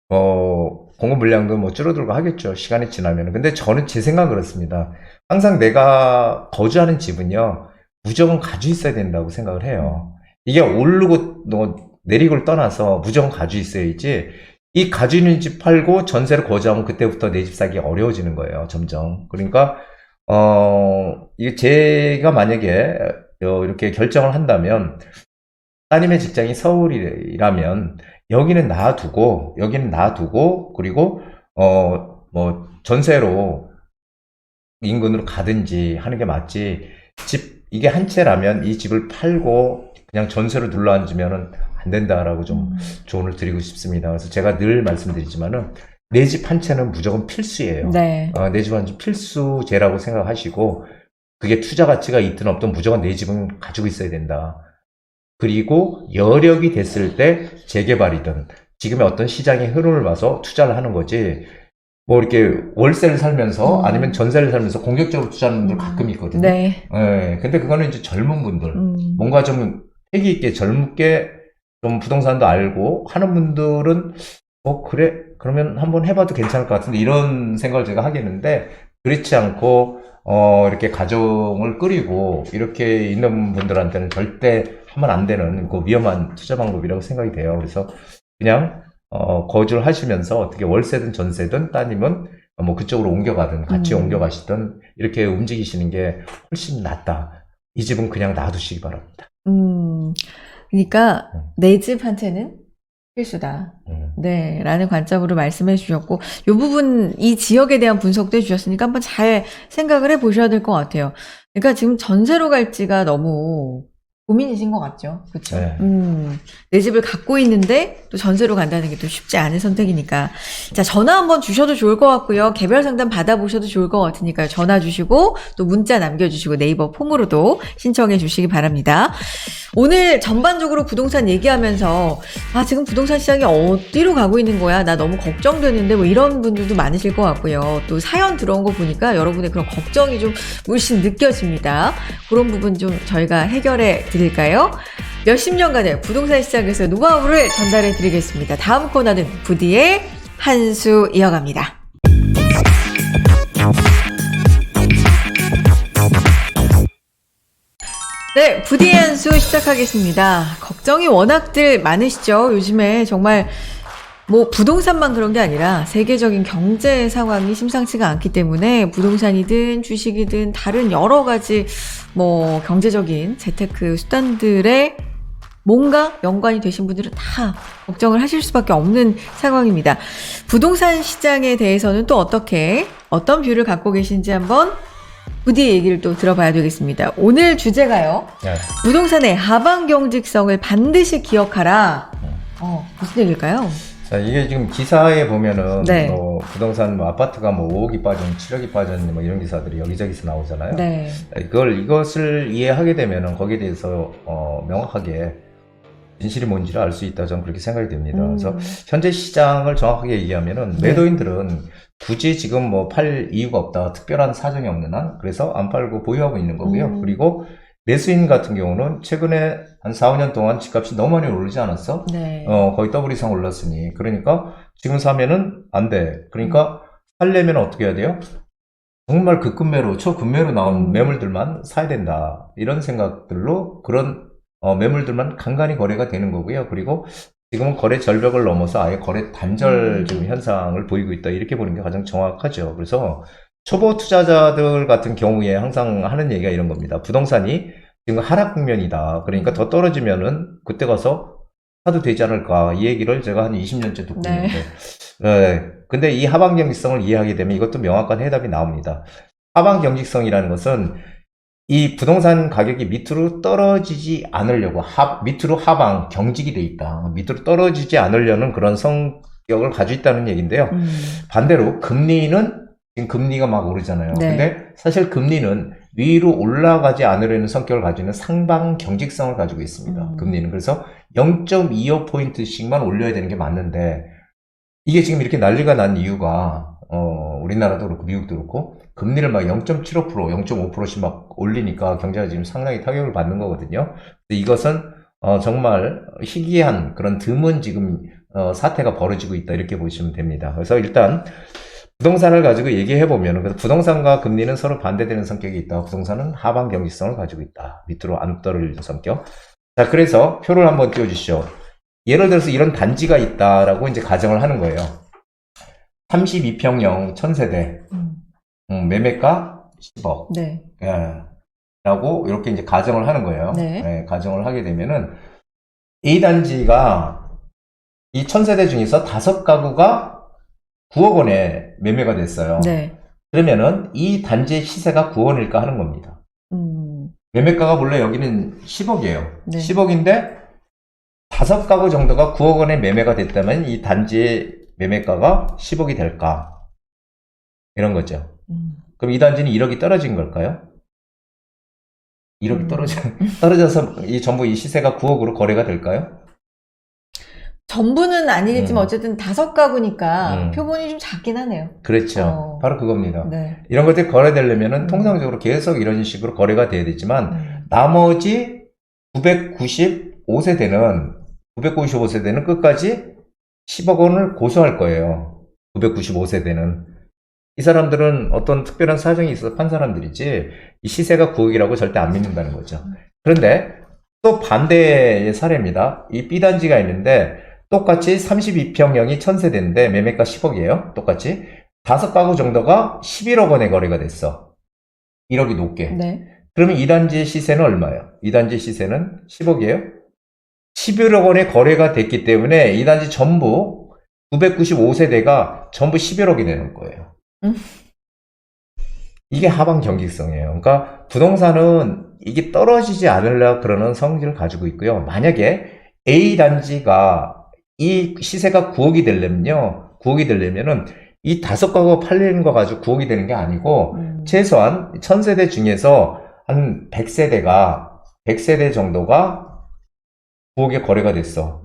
공급 물량도 뭐 줄어들고 하겠죠. 시간이 지나면은. 근데 저는 제 생각은 그렇습니다. 항상 내가 거주하는 집은요 무조건 가지고 있어야 된다고 생각을 해요. 이게 오르고 내리고를 떠나서 무조건 가지고 있어야지. 이 가지고 있는 집 팔고 전세로 거주하면 그때부터 내 집 사기 어려워지는 거예요, 점점. 그러니까, 이게 제가 만약에, 이렇게 결정을 한다면, 따님의 직장이 서울이라면, 여기는 놔두고, 그리고, 전세로 인근으로 가든지 하는 게 맞지, 이게 한 채라면 이 집을 팔고 그냥 전세로 눌러앉으면은 안 된다라고 좀 조언을 드리고 싶습니다. 그래서 제가 늘 말씀드리지만은 내 집 한 채는 무조건 필수예요. 네. 내 집 한 채 필수제라고 생각하시고 그게 투자 가치가 있든 없든 무조건 내 집은 가지고 있어야 된다. 그리고 여력이 됐을 때 재개발이든 지금의 어떤 시장의 흐름을 봐서 투자를 하는 거지. 뭐 이렇게 월세를 살면서 아니면 전세를 살면서 공격적으로 투자하는 분들 가끔 있거든요. 네. 예, 근데 그거는 이제 젊은 분들, 뭔가 좀 패기 있게 젊게 좀 부동산도 알고 하는 분들은 그래 그러면 한번 해봐도 괜찮을 것 같은데 이런 생각을 제가 하겠는데 그렇지 않고 이렇게 가정을 꾸리고 이렇게 있는 분들한테는 절대 하면 안 되는 그 위험한 투자 방법이라고 생각이 돼요. 그래서 그냥 거주를 하시면서 어떻게 월세든 전세든 따님은 뭐 그쪽으로 옮겨가든 같이 음. 옮겨가시든 이렇게 움직이시는 게 훨씬 낫다. 이 집은 그냥 놔두시기 바랍니다. 그러니까 내 집 한 채는 필수다. 네, 라는 관점으로 말씀해 주셨고, 이 부분, 이 지역에 대한 분석도 해 주셨으니까 한번 잘 생각을 해 보셔야 될 것 같아요. 그러니까 지금 전세로 갈지가 너무 고민이신 것 같죠? 그쵸? 네. 내 집을 갖고 있는데 또 전세로 간다는 게 또 쉽지 않은 선택이니까. 자, 전화 한번 주셔도 좋을 것 같고요. 개별 상담 받아보셔도 좋을 것 같으니까요. 전화 주시고 또 문자 남겨주시고 네이버 폼으로도 신청해 주시기 바랍니다. 오늘 전반적으로 부동산 얘기하면서 지금 부동산 시장이 어디로 가고 있는 거야? 나 너무 걱정되는데 뭐 이런 분들도 많으실 것 같고요. 또 사연 들어온 거 보니까 여러분의 그런 걱정이 좀 물씬 느껴집니다. 그런 부분 좀 저희가 해결해 드릴까요? 몇십 년간의 부동산 시장에서 노하우를 전달해 드리겠습니다. 다음 코너는 부디의 한 수 이어갑니다. 네, 부디의 한 수 시작하겠습니다. 걱정이 워낙들 많으시죠? 요즘에 정말 뭐 부동산만 그런 게 아니라 세계적인 경제 상황이 심상치가 않기 때문에 부동산이든 주식이든 다른 여러 가지 뭐 경제적인 재테크 수단들에 뭔가 연관이 되신 분들은 다 걱정을 하실 수밖에 없는 상황입니다. 부동산 시장에 대해서는 또 어떤 뷰를 갖고 계신지 한번 부디의 얘기를 또 들어봐야 되겠습니다. 오늘 주제가요. 네. 부동산의 하방 경직성을 반드시 기억하라. 무슨 얘기일까요? 자, 이게 지금 기사에 보면은 네. 뭐 부동산 뭐 아파트가 뭐 5억이 빠진, 7억이 빠진 뭐 이런 기사들이 여기저기서 나오잖아요. 네. 이것을 이해하게 되면은 거기에 대해서 명확하게 진실이 뭔지를 알 수 있다, 저는 그렇게 생각이 됩니다. 그래서 현재 시장을 정확하게 얘기하면은 네. 매도인들은 굳이 지금 뭐 팔 이유가 없다, 특별한 사정이 없는 한, 그래서 안 팔고 보유하고 있는 거고요. 그리고 매수인 같은 경우는 최근에 한 4, 5년 동안 집값이 너무 많이 오르지 않았어? 네. 거의 더블 이상 올랐으니. 그러니까 지금 사면은 안 돼. 그러니까 살려면 어떻게 해야 돼요? 정말 급급매로, 초급매로 나온 매물들만 사야 된다. 이런 생각들로 그런 매물들만 간간히 거래가 되는 거고요. 그리고 지금은 거래 절벽을 넘어서 아예 거래 단절 지금 현상을 보이고 있다. 이렇게 보는 게 가장 정확하죠. 그래서 초보 투자자들 같은 경우에 항상 하는 얘기가 이런 겁니다. 부동산이 지금 하락 국면이다. 그러니까 더 떨어지면은 그때 가서 사도 되지 않을까. 이 얘기를 제가 한 20년째 듣고 네. 있는데. 네. 근데 이 하방 경직성을 이해하게 되면 이것도 명확한 해답이 나옵니다. 하방 경직성이라는 것은 이 부동산 가격이 밑으로 떨어지지 않으려고 밑으로 하방 경직이 돼 있다. 밑으로 떨어지지 않으려는 그런 성격을 가지고 있다는 얘기인데요. 반대로 금리는 지금 금리가 막 오르잖아요. 네. 근데 사실 금리는 위로 올라가지 않으려는 성격을 가지고 있는 상방 경직성을 가지고 있습니다. 금리는. 그래서 0.25포인트씩만 올려야 되는 게 맞는데 이게 지금 이렇게 난리가 난 이유가 우리나라도 그렇고 미국도 그렇고 금리를 막 0.75%, 0.5%씩 막 올리니까 경제가 지금 상당히 타격을 받는 거거든요. 근데 이것은 정말 희귀한 그런 드문 지금 사태가 벌어지고 있다, 이렇게 보시면 됩니다. 그래서 일단 부동산을 가지고 얘기해 보면, 그래서 부동산과 금리는 서로 반대되는 성격이 있다. 부동산은 하방 경직성을 가지고 있다. 밑으로 안 떨어지는 성격. 자, 그래서 표를 한번 띄워주시죠. 예를 들어서 이런 단지가 있다라고 이제 가정을 하는 거예요. 32평형 1000세대. 매매가 10억. 네. 예. 라고 이렇게 이제 가정을 하는 거예요. 네. 예, 가정을 하게 되면은 A 단지가 이 1000세대 중에서 5가구가 9억 원에 매매가 됐어요. 네. 그러면은 이 단지의 시세가 9억 원일까 하는 겁니다. 매매가가 원래 여기는 10억이에요. 네. 10억인데 5가구 정도가 9억 원에 매매가 됐다면 이 단지의 매매가가 10억이 될까? 이런 거죠. 그럼 이 단지는 1억이 떨어진 걸까요? 1억이 떨어져서 전부 이 시세가 9억으로 거래가 될까요? 전부는 아니겠지만 어쨌든 5가구니까 음. 표본이 좀 작긴 하네요. 그렇죠. 바로 그겁니다. 네. 이런 것들이 거래되려면은 통상적으로 계속 이런 식으로 거래가 돼야 되지만 나머지 995세대는 끝까지 10억 원을 고수할 거예요. 995세대는. 이 사람들은 어떤 특별한 사정이 있어서 판 사람들이지 이 시세가 9억이라고 절대 안 믿는다는 거죠. 그런데 또 반대의 사례입니다. 이 B단지가 있는데 똑같이 32평형이 1000세대인데 매매가 10억이에요. 똑같이. 5가구 정도가 11억 원의 거래가 됐어. 1억이 높게. 네. 그러면 2단지의 시세는 얼마예요? 2단지 시세는 10억이에요? 11억 원의 거래가 됐기 때문에 2단지 전부 995세대가 전부 11억이 되는 거예요. 이게 하방 경직성이에요. 그러니까 부동산은 이게 떨어지지 않으려 그러는 성질을 가지고 있고요. 만약에 A단지가 이 시세가 9억이 되려면은 이 5가구가 팔리는 거 가지고 9억이 되는 게 아니고 최소한 1000세대 중에서 한 100세대 정도가 9억에 거래가 됐어.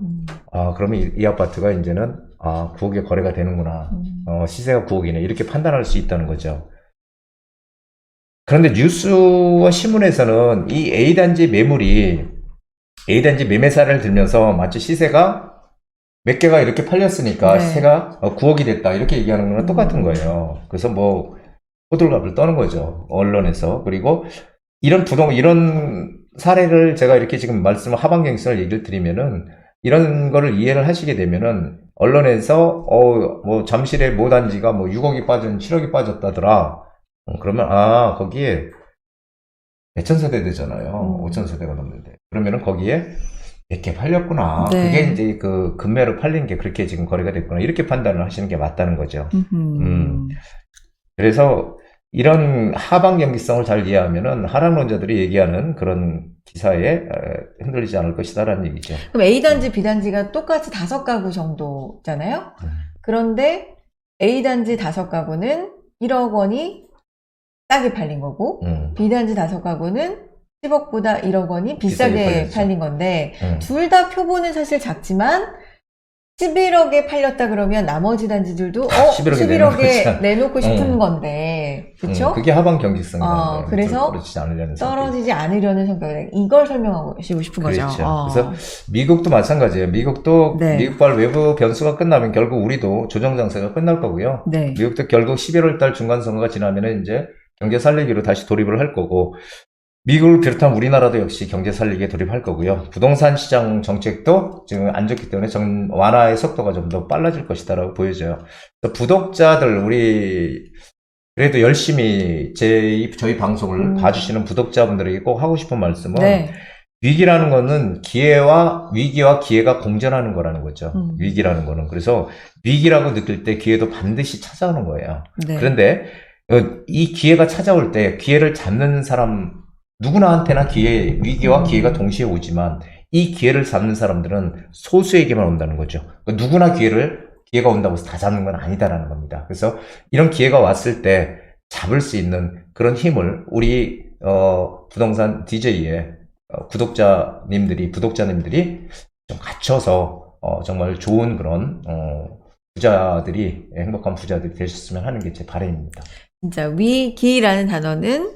그러면 이 아파트가 이제는 9억에 거래가 되는구나. 시세가 9억이네. 이렇게 판단할 수 있다는 거죠. 그런데 뉴스와 신문에서는 이 A단지 매매사를 들면서 마치 시세가 몇 개가 이렇게 팔렸으니까 네. 시세가 9억이 됐다. 이렇게 얘기하는 거랑 똑같은 거예요. 그래서 뭐 호들갑을 떠는 거죠. 언론에서. 그리고 이런 사례를 제가 이렇게 지금 하방 경직성을 얘기를 드리면은 이런 거를 이해를 하시게 되면은 언론에서 뭐 잠실의 모 단지가 뭐 6억이 빠진 7억이 빠졌다더라. 그러면 거기에 몇천 세대 되잖아요. 5천 세대가 넘는데. 그러면은 거기에 몇 개 팔렸구나. 네. 그게 이제 그 금매로 팔린 게 그렇게 지금 거래가 됐구나. 이렇게 판단을 하시는 게 맞다는 거죠. 그래서 이런 하방 경직성을 잘 이해하면은 하락론자들이 얘기하는 그런 기사에 흔들리지 않을 것이다라는 얘기죠. 그럼 A단지, B단지가 똑같이 5가구 정도잖아요? 그런데 A단지 5가구는 1억 원이 싸게 팔린 거고, B단지 5가구는 10억보다 1억 원이 비싸게 팔렸죠. 팔린 건데, 둘 다 표본은 사실 작지만, 11억에 팔렸다 그러면 나머지 단지들도 11억에 내놓고 싶은 건데, 그렇죠? 그게 하방 경직성이라는 거예요. 그래서 떨어지지 않으려는 떨어지지 않으려는 성격. 이걸 설명하고 싶은 거죠. 그렇죠. 그래서 미국도 마찬가지예요. 미국도 네. 미국발 외부 변수가 끝나면 결국 우리도 조정 장세가 끝날 거고요. 네. 미국도 결국 11월 달 중간 선거가 지나면은 이제 경제 살리기로 다시 돌입을 할 거고, 미국을 비롯한 우리나라도 역시 경제 살리기에 돌입할 거고요. 부동산 시장 정책도 지금 안 좋기 때문에 완화의 속도가 좀 더 빨라질 것이다라고 보여져요. 그래서 구독자들, 우리 그래도 열심히 저희 방송을 봐주시는 구독자분들에게 꼭 하고 싶은 말씀은, 네. 위기라는 거는 위기와 기회가 공존하는 거라는 거죠. 위기라는 거는. 그래서 위기라고 느낄 때 기회도 반드시 찾아오는 거예요. 네. 그런데 이 기회가 찾아올 때 기회를 잡는 사람, 누구나한테나 위기와 기회가 동시에 오지만 이 기회를 잡는 사람들은 소수에게만 온다는 거죠. 그러니까 누구나 기회가 온다고 해서 다 잡는 건 아니다라는 겁니다. 그래서 이런 기회가 왔을 때 잡을 수 있는 그런 힘을 우리 부동산 DJ의 구독자님들이 좀 갖춰서 정말 좋은 그런 행복한 부자들이 되셨으면 하는 게 제 바람입니다. 진짜 위기라는 단어는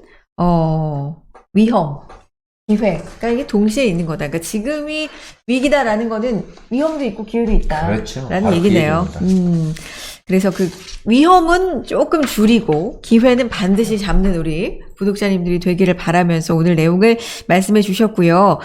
위험, 기회. 그러니까 이게 동시에 있는 거다. 그러니까 지금이 위기다라는 거는 위험도 있고 기회도 있다. 그렇죠. 라는 바로 얘기네요. 그 얘기입니다. 그래서 그 위험은 조금 줄이고 기회는 반드시 잡는 우리 구독자님들이 되기를 바라면서 오늘 내용을 말씀해 주셨고요.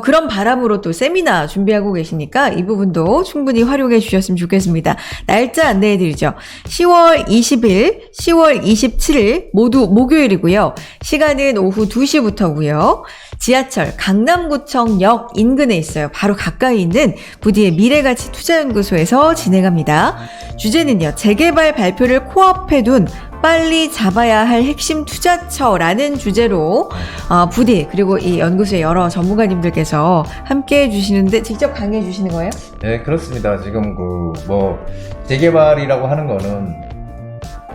그런 바람으로 또 세미나 준비하고 계시니까 이 부분도 충분히 활용해 주셨으면 좋겠습니다. 날짜 안내해 드리죠. 10월 20일, 10월 27일 모두 목요일이고요. 시간은 오후 2시부터고요. 지하철 강남구청역 인근에 있어요. 바로 가까이 있는 부디의 미래가치 투자연구소에서 진행합니다. 주제는요, 재개발 발표를 코앞에 둔 빨리 잡아야 할 핵심 투자처라는 주제로 부디 그리고 이 연구소의 여러 전문가님들께서 함께 해주시는데 직접 강의해 주시는 거예요? 네, 그렇습니다. 지금 재개발이라고 하는 거는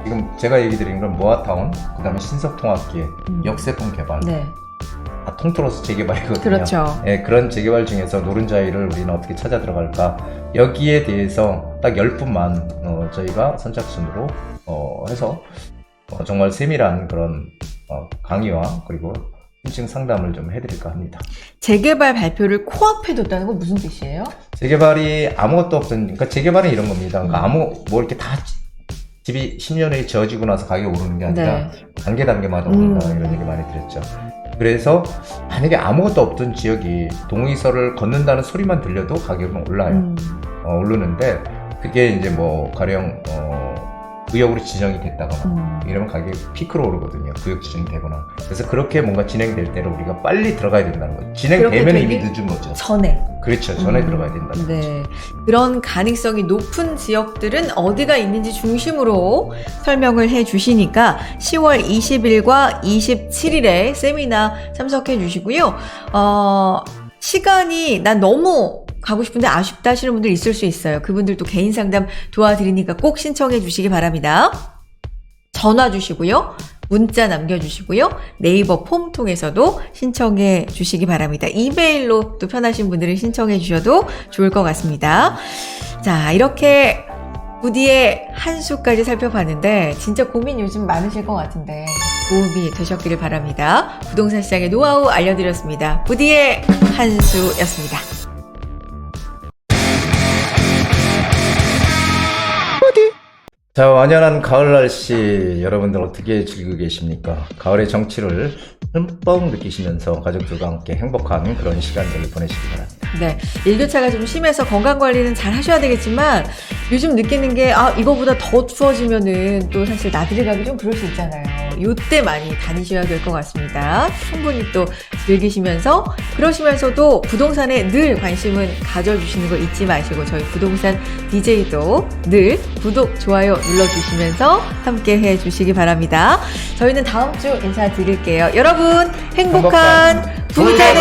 지금 제가 얘기 드린 건 모아타운, 그 다음에 신석통합기획, 역세권 개발. 네. 다 통틀어서 재개발이거든요. 그렇죠. 네, 그런 재개발 중에서 노른자위를 우리는 어떻게 찾아 들어갈까? 여기에 대해서 딱 10분만 저희가 선착순으로 해서 정말 세밀한 그런 강의와 그리고 심층 상담을 좀 해드릴까 합니다. 재개발 발표를 코앞에 뒀다는 건 무슨 뜻이에요? 재개발이 아무것도 그러니까 재개발은 이런 겁니다. 그러니까 이렇게 다 집이 10년에 지어지고 나서 가격이 오르는 게 아니라 네. 단계마다 오른다 이런 얘기 많이 드렸죠. 그래서 만약에 아무것도 없던 지역이 동의서를 걷는다는 소리만 들려도 가격은 올라요. 오르는데 그게 이제 가령 구역으로 지정이 됐다거나 이러면 가격이 피크로 오르거든요. 구역 지정이 되거나. 그래서 그렇게 뭔가 진행될 때는 우리가 빨리 들어가야 된다는 거죠. 진행되면 그렇게 이미 되기 늦은 거죠. 전에. 그렇죠. 전에 들어가야 된다는 거죠. 네. 그런 가능성이 높은 지역들은 어디가 있는지 중심으로 설명을 해 주시니까 10월 20일과 27일에 세미나 참석해 주시고요. 시간이 난 너무 가고 싶은데 아쉽다 하시는 분들 있을 수 있어요. 그분들도 개인 상담 도와드리니까 꼭 신청해 주시기 바랍니다. 전화 주시고요. 문자 남겨주시고요. 네이버 폼 통해서도 신청해 주시기 바랍니다. 이메일로 또 편하신 분들은 신청해 주셔도 좋을 것 같습니다. 자, 이렇게 부디의 한 수까지 살펴봤는데 진짜 고민 요즘 많으실 것 같은데 도움이 되셨기를 바랍니다. 부동산 시장의 노하우 알려드렸습니다. 부디의 한 수였습니다. 자, 완연한 가을 날씨 여러분들 어떻게 즐기고 계십니까? 가을의 정취를 흠뻑 느끼시면서 가족들과 함께 행복한 그런 시간들을 보내시기 바랍니다. 네, 일교차가 좀 심해서 건강관리는 잘 하셔야 되겠지만 요즘 느끼는 게 이거보다 더 추워지면은 또 사실 나들이 가기 좀 그럴 수 있잖아요. 요때 많이 다니셔야 될 것 같습니다. 충분히 또 즐기시면서 그러시면서도 부동산에 늘 관심은 가져주시는 거 잊지 마시고 저희 부동산 DJ도 늘 구독, 좋아요 눌러주시면서 함께 해주시기 바랍니다. 저희는 다음 주 인사드릴게요. 여러분 행복한 부자